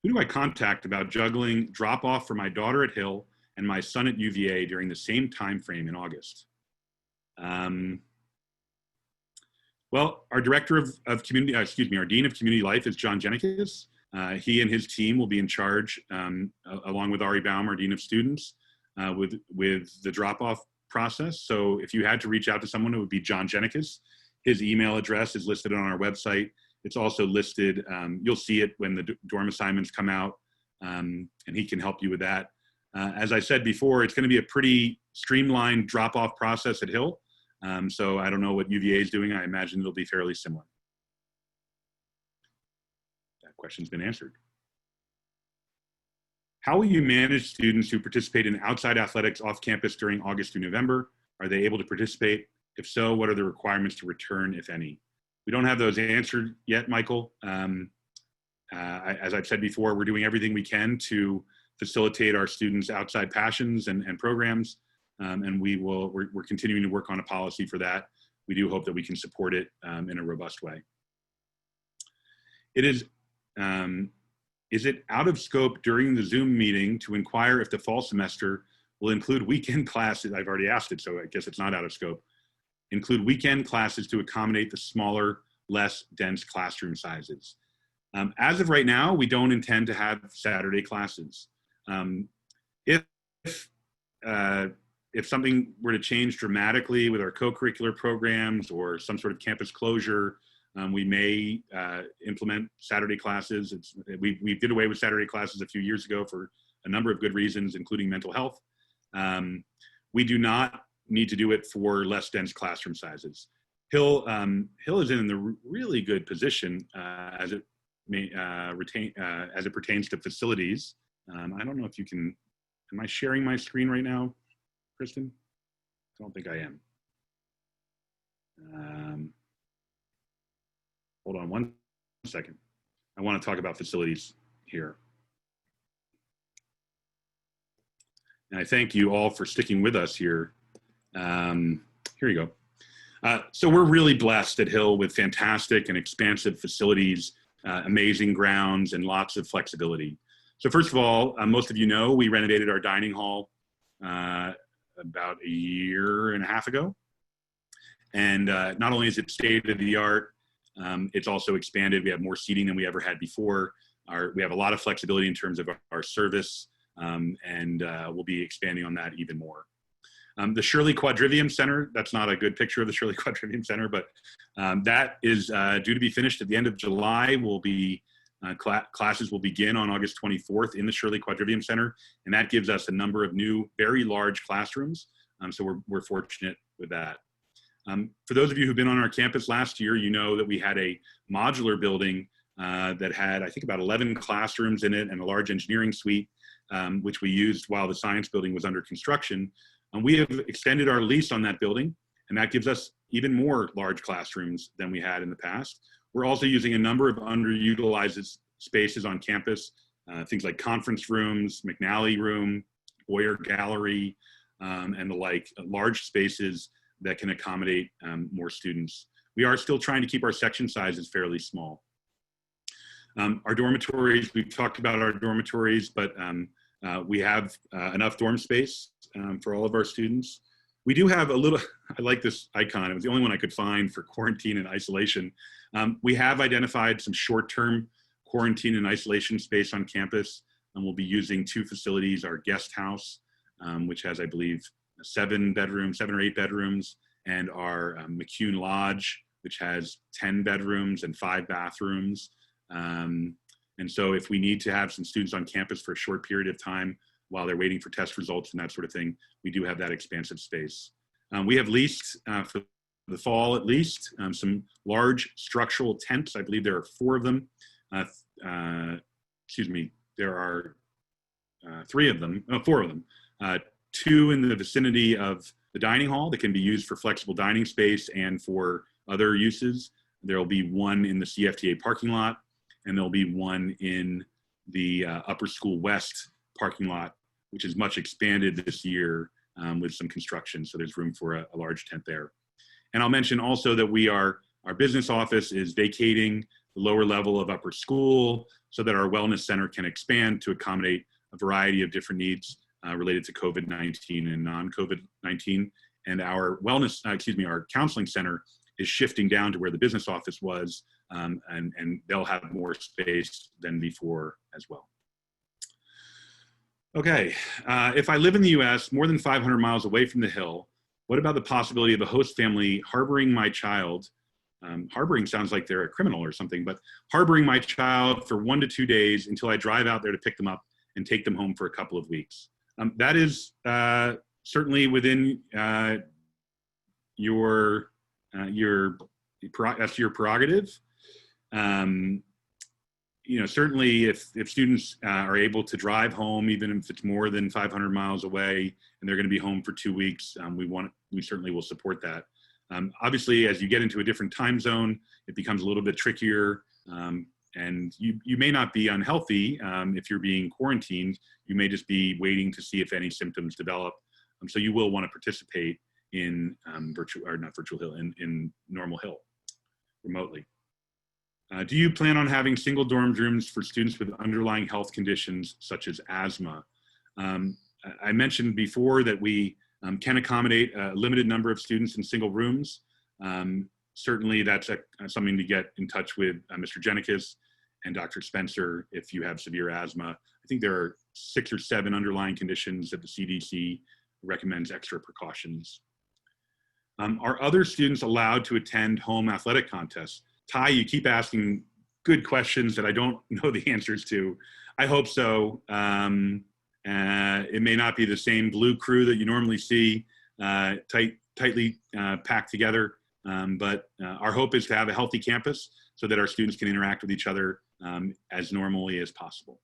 Who do I contact about juggling drop off for my daughter at Hill and my son at UVA during the same time frame in August? Well, our director of community, our Dean of Community Life is John Jenikis. He and his team will be in charge, along with Ari Baum, our Dean of Students, with the drop-off process. So if you had to reach out to someone, it would be John Jenikis. His email address is listed on our website. It's also listed, you'll see it when the dorm assignments come out, and he can help you with that. As I said before, it's going to be a pretty streamlined drop-off process at Hill. So I don't know what UVA is doing. I imagine it'll be fairly similar. That question's been answered. How will you manage students who participate in outside athletics off campus during August through November? Are they able to participate? If so, what are the requirements to return, if any? We don't have those answered yet, Michael. As I've said before, we're doing everything we can to facilitate our students' outside passions and programs, and we're continuing to work on a policy for that. We do hope that we can support it in a robust way. Is it out of scope during the Zoom meeting to inquire if the fall semester will include weekend classes? I've already asked it, so I guess it's not out of scope. Include weekend classes to accommodate the smaller, less dense classroom sizes. As of right now, we don't intend to have Saturday classes. If something were to change dramatically with our co-curricular programs or some sort of campus closure, we may implement Saturday classes. We did away with Saturday classes a few years ago for a number of good reasons, including mental health. We do not need to do it for less dense classroom sizes. Hill is in the really good position as it pertains to facilities. I don't know if you can. Am I sharing my screen right now, Kristen? I don't think I am. Hold on one second. I want to talk about facilities here. And I thank you all for sticking with us here. Here you go. So we're really blessed at Hill with fantastic and expansive facilities, amazing grounds, and lots of flexibility. So first of all, most of you know, we renovated our dining hall about a year and a half ago. And not only is it state of the art, it's also expanded. We have more seating than we ever had before. We have a lot of flexibility in terms of our service, and we'll be expanding on that even more. The Shirley Quadrivium Center, that's not a good picture of the Shirley Quadrivium Center, but that is due to be finished at the end of July. Classes will begin on August 24th in the Shirley Quadrivium Center, and that gives us a number of new, very large classrooms. So we're fortunate with that. For those of you who've been on our campus last year, you know that we had a modular building that had, I think, about 11 classrooms in it and a large engineering suite, which we used while the science building was under construction. And we have extended our lease on that building, and that gives us even more large classrooms than we had in the past. We're also using a number of underutilized spaces on campus, things like conference rooms, McNally Room, Boyer Gallery, and the like, large spaces that can accommodate more students. We are still trying to keep our section sizes fairly small. Our dormitories, we've talked about our dormitories, but we have enough dorm space for all of our students. We do have a little, I like this icon. It was the only one I could find for quarantine and isolation. We have identified some short-term quarantine and isolation space on campus, and we'll be using two facilities, our guest house, which has, I believe, 7 or 8 bedrooms, and our McCune Lodge, which has 10 bedrooms and 5 bathrooms. And so if we need to have some students on campus for a short period of time while they're waiting for test results and that sort of thing, we do have that expansive space. We have leased for the fall at least some large structural tents. I believe there are 4 of them. There are 4 of them. 2 in the vicinity of the dining hall that can be used for flexible dining space and for other uses. There will be 1 in the CFTA parking lot, and there'll be 1 in the Upper School West parking lot, which is much expanded this year with some construction. So there's room for a large tent there. And I'll mention also that our business office is vacating the lower level of Upper School so that our wellness center can expand to accommodate a variety of different needs related to COVID-19 and non-COVID-19. And our our counseling center is shifting down to where the business office was and they'll have more space than before as well. Okay, if I live in the US more than 500 miles away from the Hill, what about the possibility of a host family harboring my child? Harboring sounds like they're a criminal or something, but harboring my child for 1 to 2 days until I drive out there to pick them up and take them home for a couple of weeks. That is certainly within that's your prerogative. Certainly if students are able to drive home, even if it's more than 500 miles away and they're going to be home for 2 weeks, we certainly will support that. Obviously, as you get into a different time zone, it becomes a little bit trickier, and you may not be unhealthy if you're being quarantined. You may just be waiting to see if any symptoms develop. So you will want to participate in in normal Hill remotely. Do you plan on having single dorm rooms for students with underlying health conditions such as asthma? I mentioned before that we can accommodate a limited number of students in single rooms. Certainly that's something to get in touch with Mr. Genikis and Dr. Spencer if you have severe asthma. I think there are 6 or 7 underlying conditions that the CDC recommends extra precautions. Are other students allowed to attend home athletic contests? Ty, you keep asking good questions that I don't know the answers to. I hope so. It may not be the same blue crew that you normally see, tightly packed together, but our hope is to have a healthy campus so that our students can interact with each other as normally as possible.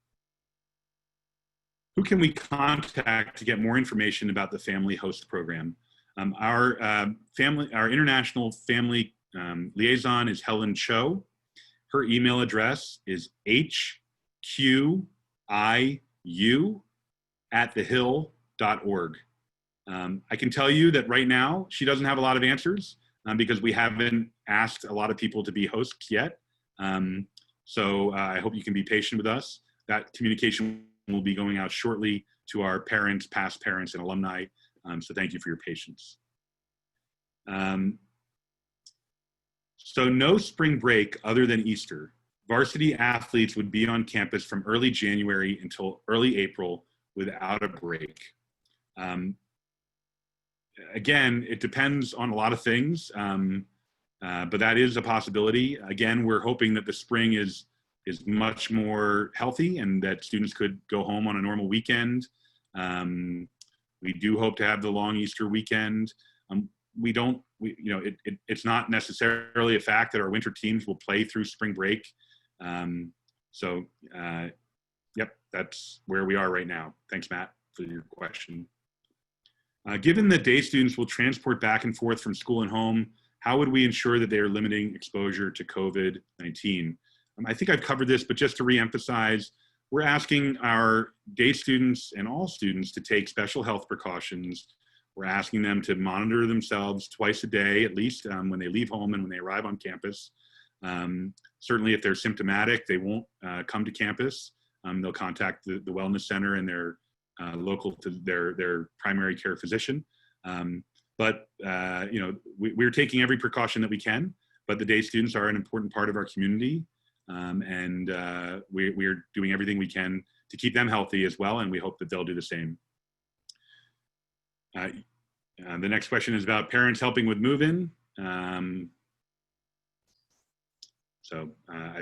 Who can we contact to get more information about the Family Host Program? Our international family liaison is Helen Cho. Her email address is hqiu@thehill.org. I can tell you that right now she doesn't have a lot of answers because we haven't asked a lot of people to be hosts yet. So I hope you can be patient with us. That communication will be going out shortly to our parents, past parents, and alumni. So thank you for your patience. So no spring break other than Easter. Varsity athletes would be on campus from early January until early April without a break. Again, it depends on a lot of things, but that is a possibility. Again, we're hoping that the spring is much more healthy and that students could go home on a normal weekend. We do hope to have the long Easter weekend. It's not necessarily a fact that our winter teams will play through spring break. Yep, that's where we are right now. Thanks, Matt, for your question. Given that day students will transport back and forth from school and home, how would we ensure that they are limiting exposure to COVID-19? I think I've covered this, but just to reemphasize, we're asking our day students and all students to take special health precautions. We're asking them to monitor themselves twice a day, at least when they leave home and when they arrive on campus. Certainly if they're symptomatic, they won't come to campus. They'll contact the wellness center and their local to their primary care physician. We're taking every precaution that we can, but the day students are an important part of our community. We're doing everything we can to keep them healthy as well, and we hope that they'll do the same. The next question is about parents helping with move-in. I've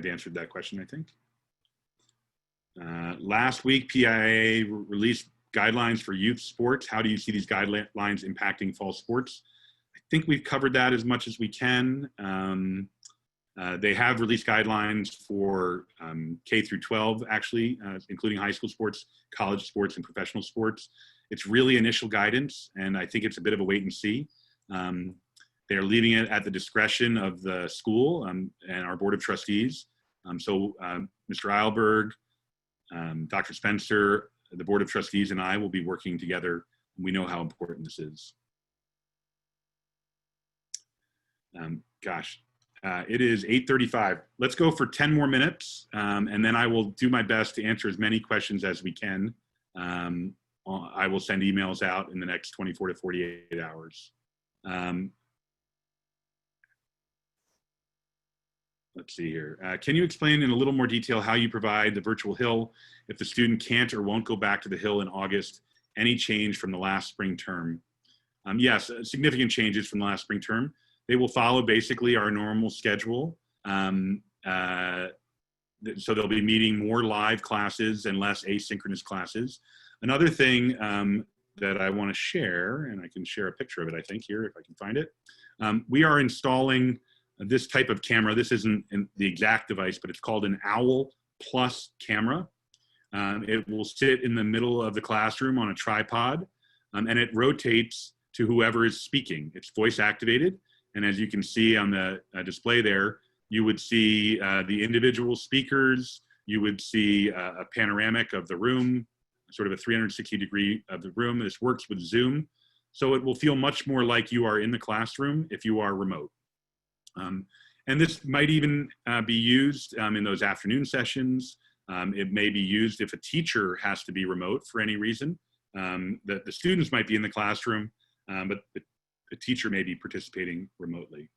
answered that question, I think. Last week, PIA released guidelines for youth sports. How do you see these guidelines impacting fall sports? I think we've covered that as much as we can. They have released guidelines for K through 12, actually, including high school sports, college sports, and professional sports. It's really initial guidance, and I think it's a bit of a wait and see. They're leaving it at the discretion of the school and our board of trustees. Mr. Eilberg, Dr. Spencer, the board of trustees, and I will be working together. We know how important this is. It is 8:35. Let's go for 10 more minutes, and then I will do my best to answer as many questions as we can. I will send emails out in the next 24 to 48 hours. let's see here. Can you explain in a little more detail how you provide the virtual Hill if the student can't or won't go back to the Hill in August? Any change from the last spring term? Yes, significant changes from the last spring term. They will follow basically our normal schedule. So they'll be meeting more live classes and less asynchronous classes. Another thing that I want to share, and I can share a picture of it, I think, here, if I can find it. We are installing this type of camera. This isn't the exact device, but it's called an Owl Plus camera. It will sit in the middle of the classroom on a tripod, and it rotates to whoever is speaking. It's voice activated, and as you can see on the display there, you would see the individual speakers, you would see a panoramic of the room, sort of a 360 degree of the room. This works with Zoom, so it will feel much more like you are in the classroom if you are remote. And this might even be used in those afternoon sessions. It may be used if a teacher has to be remote for any reason. The students might be in the classroom, but the teacher may be participating remotely.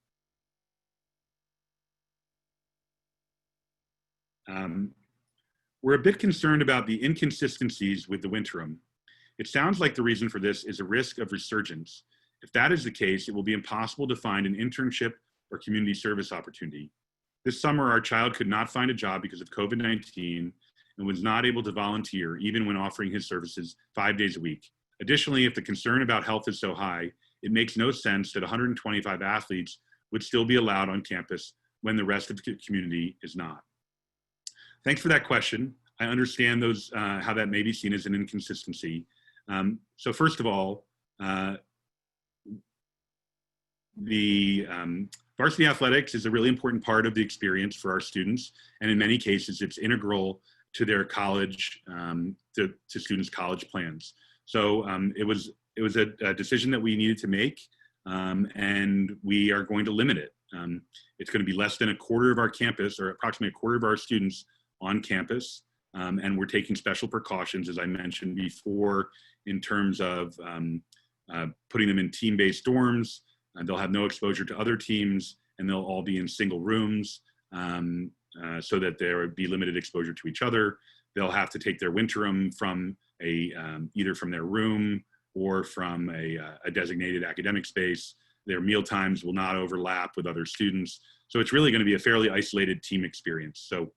We're a bit concerned about the inconsistencies with the winterim. It sounds like the reason for this is a risk of resurgence. If that is the case, it will be impossible to find an internship or community service opportunity. This summer, our child could not find a job because of COVID-19 and was not able to volunteer even when offering his services 5 days a week. Additionally, if the concern about health is so high, it makes no sense that 125 athletes would still be allowed on campus when the rest of the community is not. Thanks for that question. I understand those how that may be seen as an inconsistency. So first of all, the varsity athletics is a really important part of the experience for our students, and in many cases, it's integral to their college, to students' college plans. So it was a decision that we needed to make, and we are going to limit it. It's going to be less than a quarter of our campus, or approximately a quarter of our students on campus, and we're taking special precautions, as I mentioned before, in terms of putting them in team-based dorms. They'll have no exposure to other teams, and they'll all be in single rooms so that there would be limited exposure to each other. They'll have to take their winterim from either from their room or from a designated academic space. Their meal times will not overlap with other students. So it's really going to be a fairly isolated team experience. So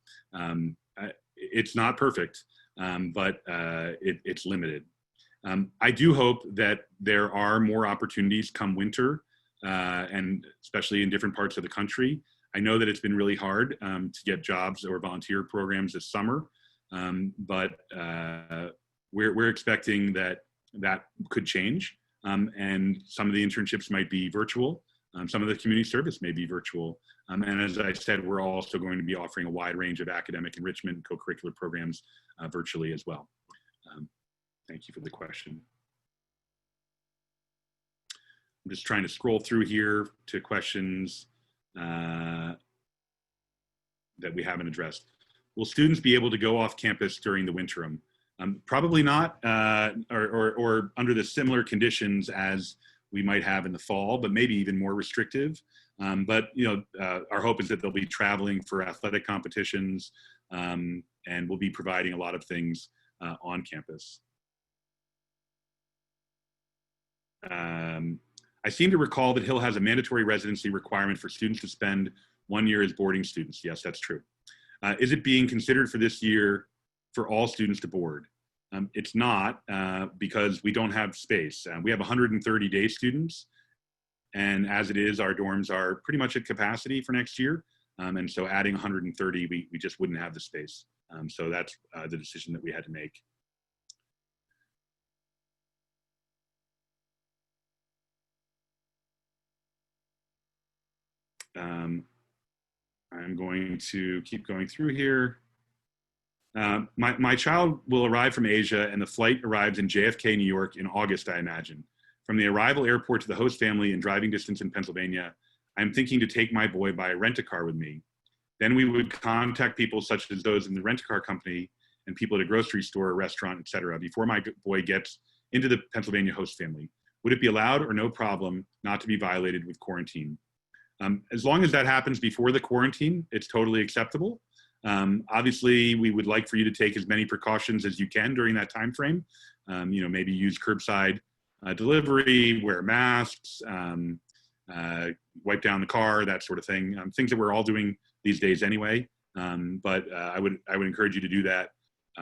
it's not perfect, but it's limited. I do hope that there are more opportunities come winter, and especially in different parts of the country. I know that it's been really hard to get jobs or volunteer programs this summer, but we're expecting that could change, and some of the internships might be virtual. Some of the community service may be virtual. And as I said, we're also going to be offering a wide range of academic enrichment and co-curricular programs virtually as well. Thank you for the question. I'm just trying to scroll through here to questions that we haven't addressed. Will students be able to go off campus during the winterim? Probably not, or under the similar conditions as we might have in the fall, but maybe even more restrictive. But our hope is that they'll be traveling for athletic competitions, and we'll be providing a lot of things on campus. I seem to recall that Hill has a mandatory residency requirement for students to spend 1 year as boarding students. Yes, that's true. Is it being considered for this year for all students to board? It's not, because we don't have space. We have 130 day students, and as it is, our dorms are pretty much at capacity for next year. And so adding 130, we just wouldn't have the space. So that's the decision that we had to make. I'm going to keep going through here. My child will arrive from Asia, and the flight arrives in JFK, New York in August, I imagine. From the arrival airport to the host family in driving distance in Pennsylvania, I'm thinking to take my boy by rent-a-car with me. Then we would contact people such as those in the rent-a-car company and people at a grocery store, or restaurant, etc., before my boy gets into the Pennsylvania host family. Would it be allowed or no problem not to be violated with quarantine? As long as that happens before the quarantine, it's totally acceptable. Obviously, we would like for you to take as many precautions as you can during that time frame. Maybe use curbside delivery, wear masks, wipe down the car, that sort of thing. Things that we're all doing these days anyway. But I would encourage you to do that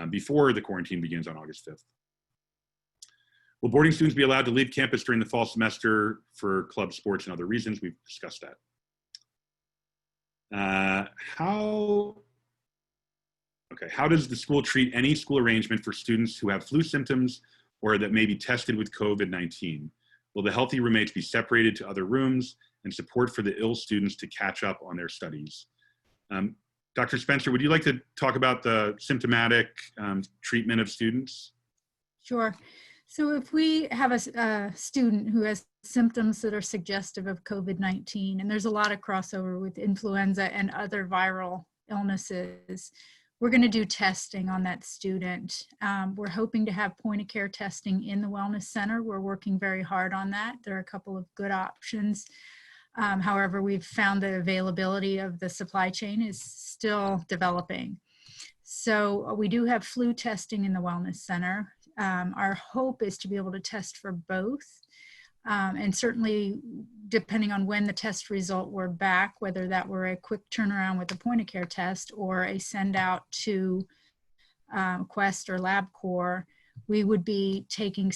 before the quarantine begins on August 5th. Will boarding students be allowed to leave campus during the fall semester for club sports and other reasons? We've discussed that. How does the school treat any school arrangement for students who have flu symptoms or that may be tested with COVID-19? Will the healthy roommates be separated to other rooms and support for the ill students to catch up on their studies? Dr. Spencer, would you like to talk about the symptomatic treatment of students? Sure. So if we have a student who has symptoms that are suggestive of COVID-19, and there's a lot of crossover with influenza and other viral illnesses, we're going to do testing on that student. We're hoping to have point-of-care testing in the Wellness Center. We're working very hard on that. There are a couple of good options. However, we've found the availability of the supply chain is still developing. So we do have flu testing in the Wellness Center. Our hope is to be able to test for both. And certainly, depending on when the test result were back, whether that were a quick turnaround with a point-of-care test or a send out to Quest or LabCorp, we would be taking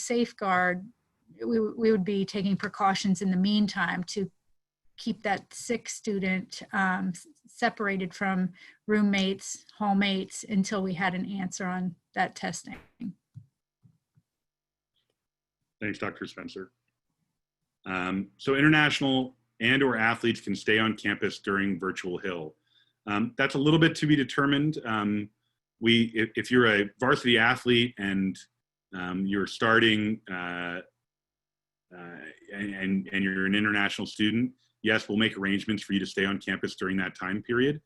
we would be taking precautions in the meantime to keep that sick student separated from roommates, hallmates, until we had an answer on that testing. Thanks, Dr. Spencer. So international and/or athletes can stay on campus during Virtual Hill. That's a little bit to be determined. If you're a varsity athlete and you're starting and you're an international student, yes, we'll make arrangements for you to stay on campus during that time period.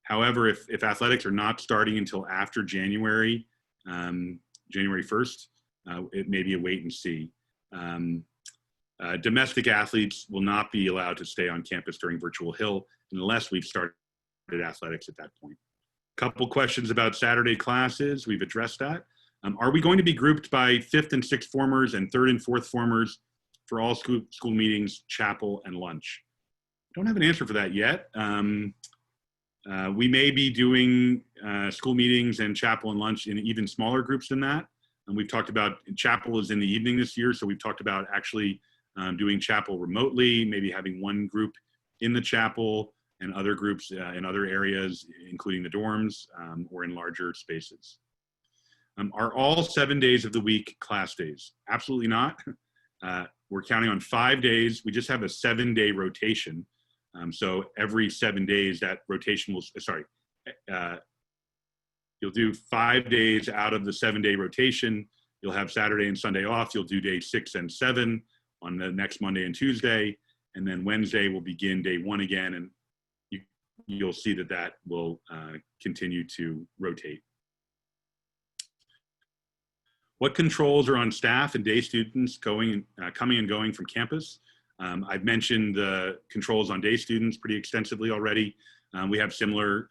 However, if athletics are not starting until after January 1st, it may be a wait and see. Domestic athletes will not be allowed to stay on campus during Virtual Hill unless we've started athletics at that point. Couple questions about Saturday classes. We've addressed that. Are we going to be grouped by 5th and 6th formers and 3rd and 4th formers for all school meetings, chapel, and lunch? Don't have an answer for that yet. We may be doing school meetings and chapel and lunch in even smaller groups than that. And we've talked about chapel is in the evening this year, so we've talked about actually doing chapel remotely, maybe having one group in the chapel and other groups in other areas, including the dorms or in larger spaces. Are all 7 days of the week class days? Absolutely not. We're counting on 5 days. We just have a 7-day rotation. So every 7 days, that rotation will, you'll do 5 days out of the 7-day rotation. You'll have Saturday and Sunday off. You'll do day 6 and 7 on the next Monday and Tuesday. And then Wednesday will begin day 1 again. And you'll see that will continue to rotate. What controls are on staff and day students coming and going from campus? I've mentioned the controls on day students pretty extensively already. We have similar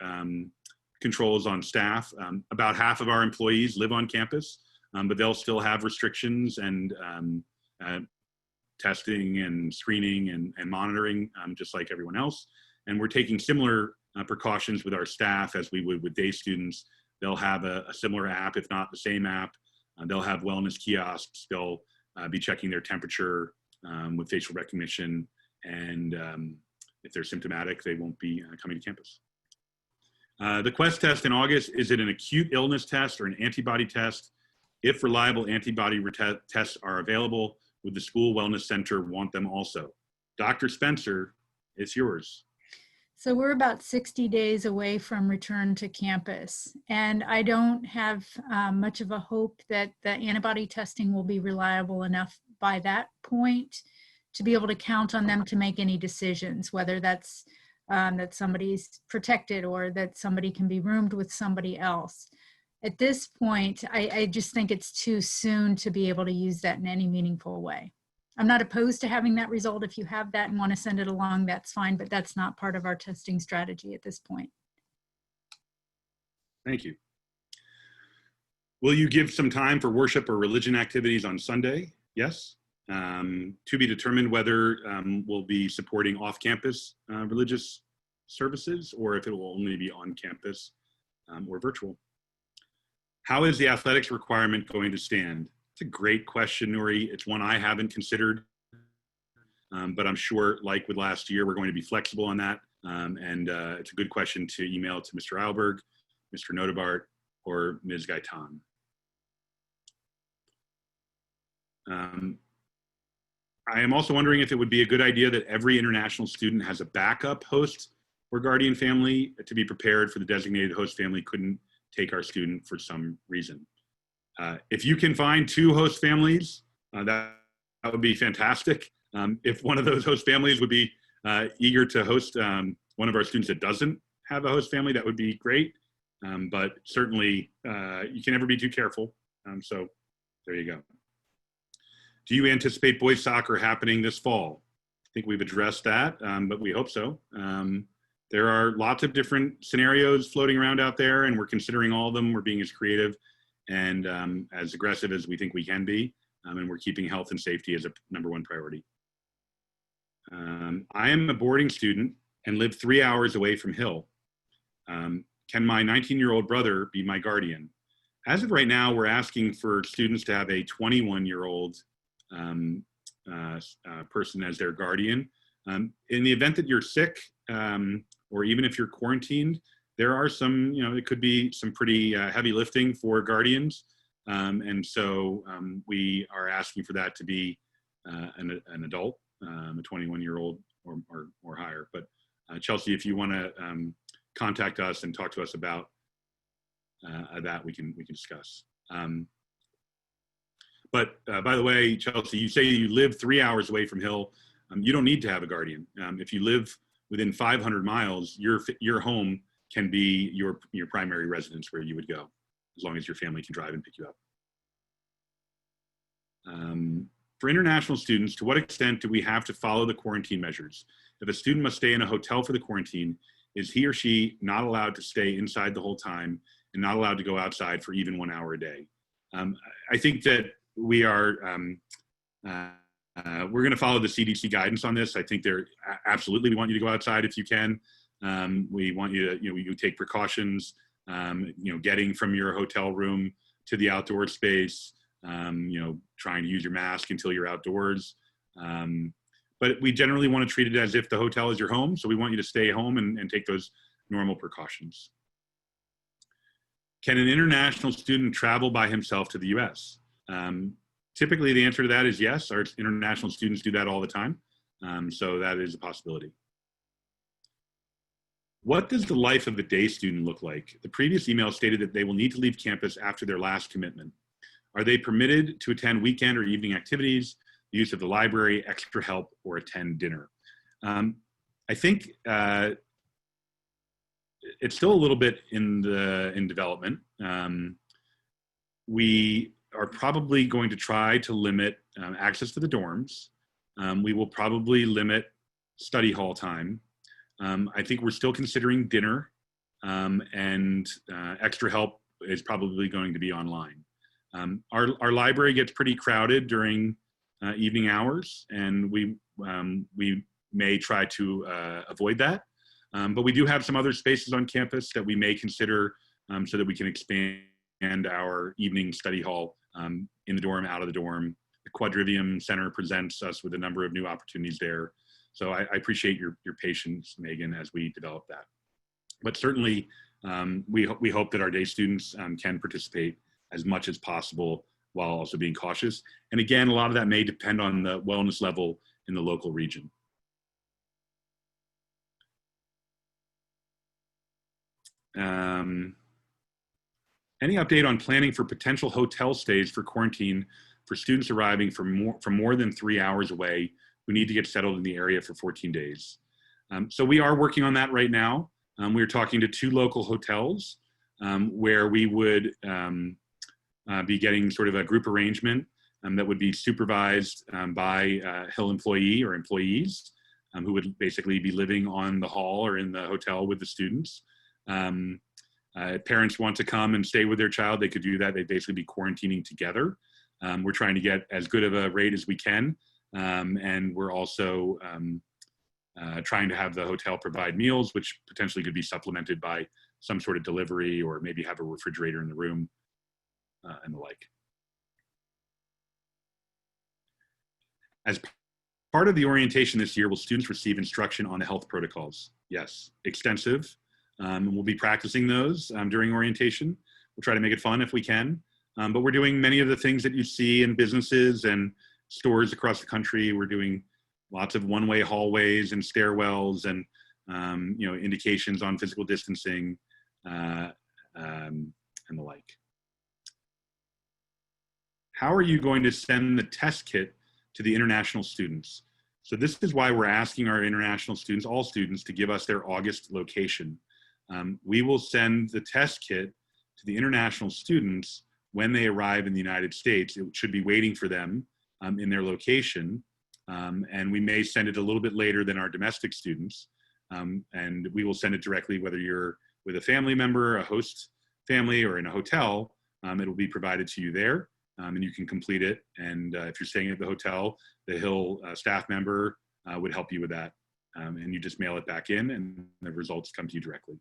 controls on staff. About half of our employees live on campus, but they'll still have restrictions and testing and screening and monitoring just like everyone else. And we're taking similar precautions with our staff as we would with day students. They'll have a similar app, if not the same app. They'll have wellness kiosks. They'll be checking their temperature with facial recognition. And if they're symptomatic, they won't be coming to campus. The Quest test in August, is it an acute illness test or an antibody test? If reliable antibody tests are available, would the school wellness center want them also? Dr. Spencer, it's yours. So we're about 60 days away from return to campus, and I don't have much of a hope that the antibody testing will be reliable enough by that point to be able to count on them to make any decisions, whether that's that somebody's protected or that somebody can be roomed with somebody else. At this point, I just think it's too soon to be able to use that in any meaningful way. I'm not opposed to having that result. If you have that and want to send it along, that's fine, but that's not part of our testing strategy at this point. Thank you. Will you give some time for worship or religion activities on Sunday? Yes. To be determined whether we'll be supporting off-campus religious services or if it will only be on campus or virtual. How is the athletics requirement going to stand? It's a great question, Nuri. It's one I haven't considered, but I'm sure, like with last year, we're going to be flexible on that. It's a good question to email to Mr. Eilberg, Mr. Notebart, or Ms. Gaitan. I am also wondering if it would be a good idea that every international student has a backup host or guardian family to be prepared for the designated host family couldn't take our student for some reason. If you can find 2 host families, that would be fantastic. If one of those host families would be eager to host one of our students that doesn't have a host family, that would be great. But certainly, you can never be too careful. So there you go. Do you anticipate boys soccer happening this fall? I think we've addressed that, but we hope so. There are lots of different scenarios floating around out there, and we're considering all of them. We're being as creative and as aggressive as we think we can be, and we're keeping health and safety as a #1 priority. I am a boarding student and live 3 hours away from Hill. Can my 19-year-old brother be my guardian? As of right now, we're asking for students to have a 21-year-old person as their guardian. In the event that you're sick, or even if you're quarantined, there are some, it could be some pretty heavy lifting for guardians. And so we are asking for that to be an adult, a 21-year-old or higher. But Chelsea, if you want to contact us and talk to us about that, we can discuss. But by the way, Chelsea, you say you live 3 hours away from Hill. You don't need to have a guardian. If you live within 500 miles, your home can be your primary residence where you would go, as long as your family can drive and pick you up. For international students, to what extent do we have to follow the quarantine measures? If a student must stay in a hotel for the quarantine, is he or she not allowed to stay inside the whole time and not allowed to go outside for even 1 hour a day? I think that we are, we're going to follow the CDC guidance on this. I think absolutely, we want you to go outside if you can. We want you to, you take precautions, getting from your hotel room to the outdoor space, trying to use your mask until you're outdoors. But we generally want to treat it as if the hotel is your home. So we want you to stay home and take those normal precautions. Can an international student travel by himself to the US? Typically, the answer to that is yes. Our international students do that all the time. So that is a possibility. What does the life of a day student look like? The previous email stated that they will need to leave campus after their last commitment. Are they permitted to attend weekend or evening activities, the use of the library, extra help, or attend dinner? I think it's still a little bit in development. We are probably going to try to limit access to the dorms. We will probably limit study hall time. I think we're still considering dinner, and extra help is probably going to be online. Our library gets pretty crowded during evening hours, and we may try to avoid that. But we do have some other spaces on campus that we may consider so that we can expand our evening study hall in the dorm, out of the dorm. The Quadrivium Center presents us with a number of new opportunities there. So I appreciate your patience, Megan, as we develop that. But certainly, we hope that our day students can participate as much as possible while also being cautious. And again, a lot of that may depend on the wellness level in the local region. Any update on planning for potential hotel stays for quarantine for students arriving from more than 3 hours away who need to get settled in the area for 14 days? So we are working on that right now. We're talking to 2 local hotels where we would be getting sort of a group arrangement. that would be supervised by a Hill employee or employees who would basically be living on the hall or in the hotel with the students. If parents want to come and stay with their child, they could do that. They'd basically be quarantining together. We're trying to get as good of a rate as we can. And we're also trying to have the hotel provide meals, which potentially could be supplemented by some sort of delivery, or maybe have a refrigerator in the room and the like. As part of the orientation this year, will students receive instruction on the health protocols? Yes, extensive. And we'll be practicing those during orientation. We'll try to make it fun if we can. But we're doing many of the things that you see in businesses and stores across the country. We're doing lots of one-way hallways and stairwells and indications on physical distancing and the like. How are you going to send the test kit to the international students? So this is why we're asking our international students, all students, to give us their August location. We will send the test kit to the international students when they arrive in the United States. It should be waiting for them in their location. And we may send it a little bit later than our domestic students. And we will send it directly, whether you're with a family member, a host family, or in a hotel. It will be provided to you there, and you can complete it. And if you're staying at the hotel, the Hill staff member would help you with that. And you just mail it back in, and the results come to you directly.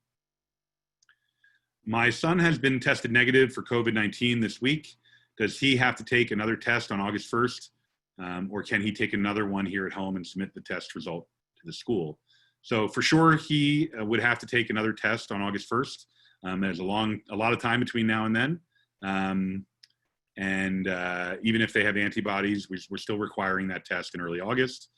My son has been tested negative for COVID-19 this week. Does he have to take another test on August 1st? Or can he take another one here at home and submit the test result to the school? So for sure, he would have to take another test on August 1st. There's a lot of time between now and then. Even if they have antibodies, we're still requiring that test in early August.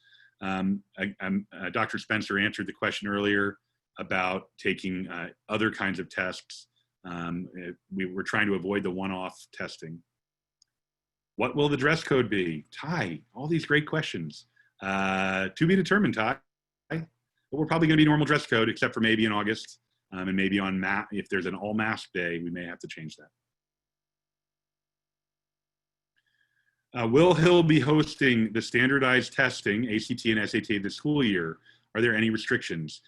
Dr. Spencer answered the question earlier about taking other kinds of tests. We're trying to avoid the one-off testing. What will the dress code be? Ty, all these great questions. To be determined, Ty. But we're probably going to be normal dress code, except for maybe in August, and maybe on if there's an all-mask day, we may have to change that. Will Hill be hosting the standardized testing, ACT and SAT, this school year? Are there any restrictions?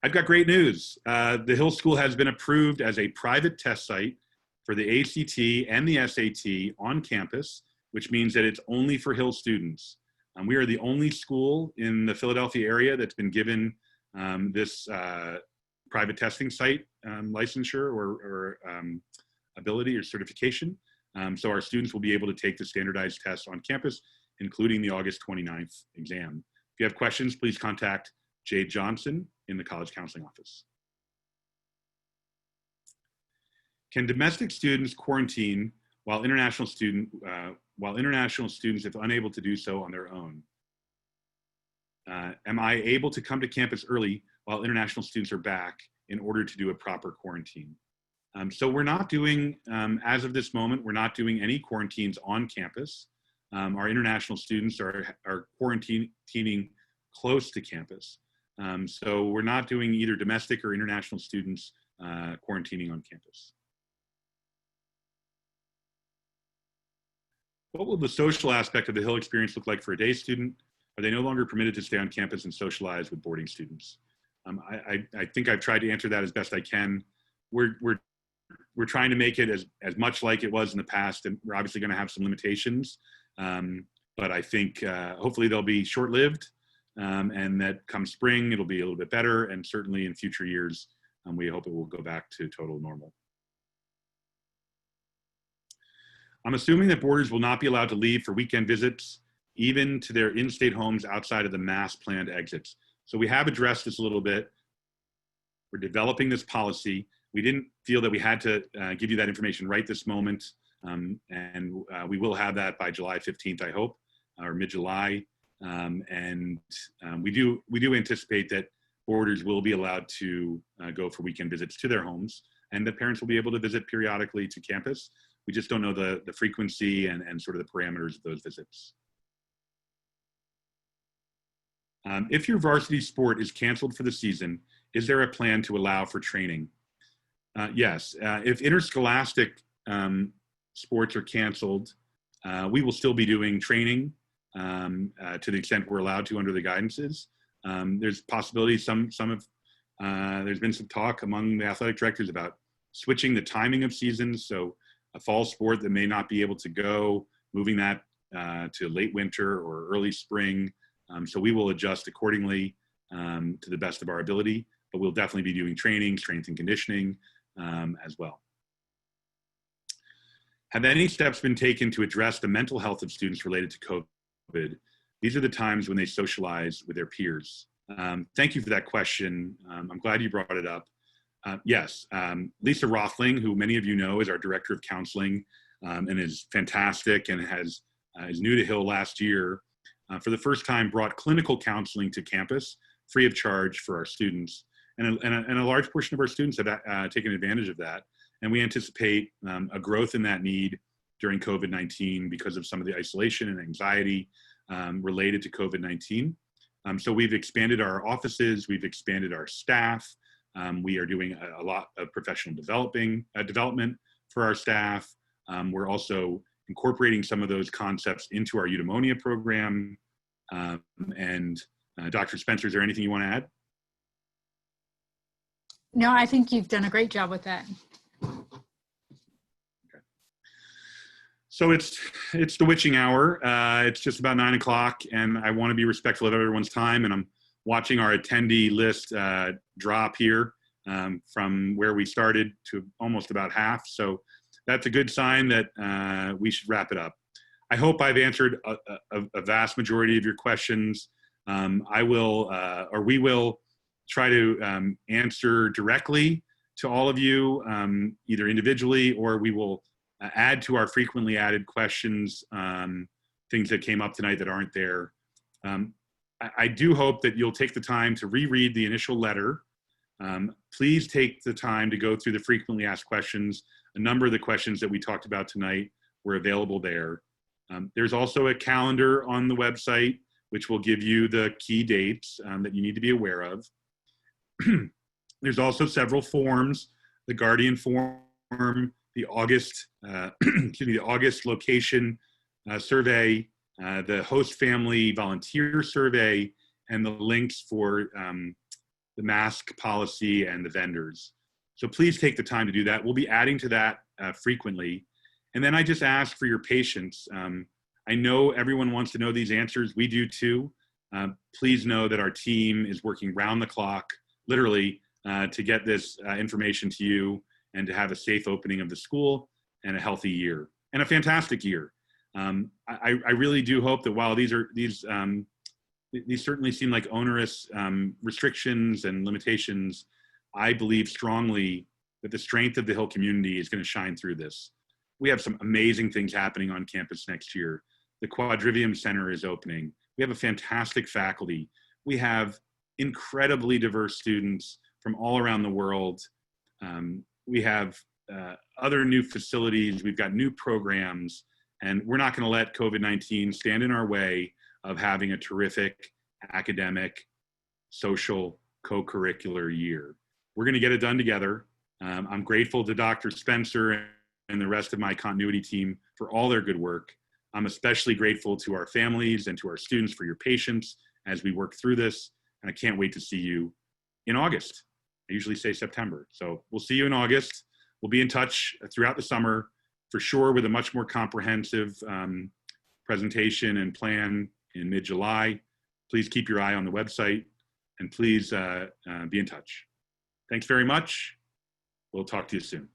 I've got great news. The Hill School has been approved as a private test site for the ACT and the SAT on campus, which means that it's only for Hill students. We are the only school in the Philadelphia area that's been given this private testing site licensure or ability or certification. So our students will be able to take the standardized tests on campus, including the August 29th exam. If you have questions, please contact Jade Johnson in the College Counseling Office. Can domestic students quarantine while international students, if unable to do so on their own? Am I able to come to campus early while international students are back in order to do a proper quarantine? So we're not doing, as of this moment, we're not doing any quarantines on campus. Our international students are quarantining close to campus. So we're not doing either domestic or international students quarantining on campus. What will the social aspect of the Hill experience look like for a day student? Are they no longer permitted to stay on campus and socialize with boarding students? I think I've tried to answer that as best I can. We're trying to make it as much like it was in the past, and we're obviously going to have some limitations. But I think hopefully they'll be short-lived, and that come spring, it'll be a little bit better, and certainly in future years, we hope it will go back to total normal. I'm assuming that boarders will not be allowed to leave for weekend visits, even to their in-state homes outside of the mass planned exits. So we have addressed this a little bit. We're developing this policy. We didn't feel that we had to give you that information right this moment. We will have that by July 15th, I hope, or mid-July. We do anticipate that boarders will be allowed to go for weekend visits to their homes, and that parents will be able to visit periodically to campus. We just don't know the frequency and sort of the parameters of those visits. If your varsity sport is canceled for the season, is there a plan to allow for training? Yes. If interscholastic sports are canceled, We will still be doing training to the extent we're allowed to under the guidances. There's possibilities, there's been some talk among the athletic directors about switching the timing of seasons. So a fall sport that may not be able to go, moving that to late winter or early spring. So we will adjust accordingly to the best of our ability, but we'll definitely be doing training, strength and conditioning as well. Have any steps been taken to address the mental health of students related to COVID? These are the times when they socialize with their peers. Thank you for that question. I'm glad you brought it up. Yes, Lisa Rothling, who many of you know is our Director of Counseling and is fantastic and is new to Hill last year, for the first time brought clinical counseling to campus free of charge for our students. And a large portion of our students have taken advantage of that. And we anticipate a growth in that need during COVID-19 because of some of the isolation and anxiety related to COVID-19. So we've expanded our offices, we've expanded our staff. We are doing a lot of professional development for our staff. We're also incorporating some of those concepts into our eudaimonia program. Dr. Spencer, is there anything you want to add? No, I think you've done a great job with that. Okay. So it's the witching hour. It's just about 9 o'clock, and I want to be respectful of everyone's time. And I'm watching our attendee list drop here from where we started to almost about half. So that's a good sign that we should wrap it up. I hope I've answered a vast majority of your questions. We will try to answer directly to all of you, either individually, or we will add to our frequently added questions, things that came up tonight that aren't there. I do hope that you'll take the time to reread the initial letter. Please take the time to go through the frequently asked questions. A number of the questions that we talked about tonight were available there. There's also a calendar on the website, which will give you the key dates that you need to be aware of. There's also several forms: the Guardian form, the August, the August location survey, the host family volunteer survey, and the links for the mask policy and the vendors. So please take the time to do that. We'll be adding to that frequently. And then I just ask for your patience. I know everyone wants to know these answers. We do too. Please know that our team is working round the clock, literally, to get this information to you and to have a safe opening of the school and a healthy year and a fantastic year. I really do hope that while these certainly seem like onerous restrictions and limitations, I believe strongly that the strength of the Hill community is going to shine through this. We have some amazing things happening on campus next year. The Quadrivium Center is opening. We have a fantastic faculty. We have incredibly diverse students from all around the world. We have other new facilities. We've got new programs, and we're not going to let COVID-19 stand in our way of having a terrific academic, social, co-curricular year. We're going to get it done together. I'm grateful to Dr. Spencer and the rest of my continuity team for all their good work. I'm especially grateful to our families and to our students for your patience as we work through this. And I can't wait to see you in August. I usually say September. So we'll see you in August. We'll be in touch throughout the summer for sure with a much more comprehensive presentation and plan in mid-July. Please keep your eye on the website and please be in touch. Thanks very much. We'll talk to you soon.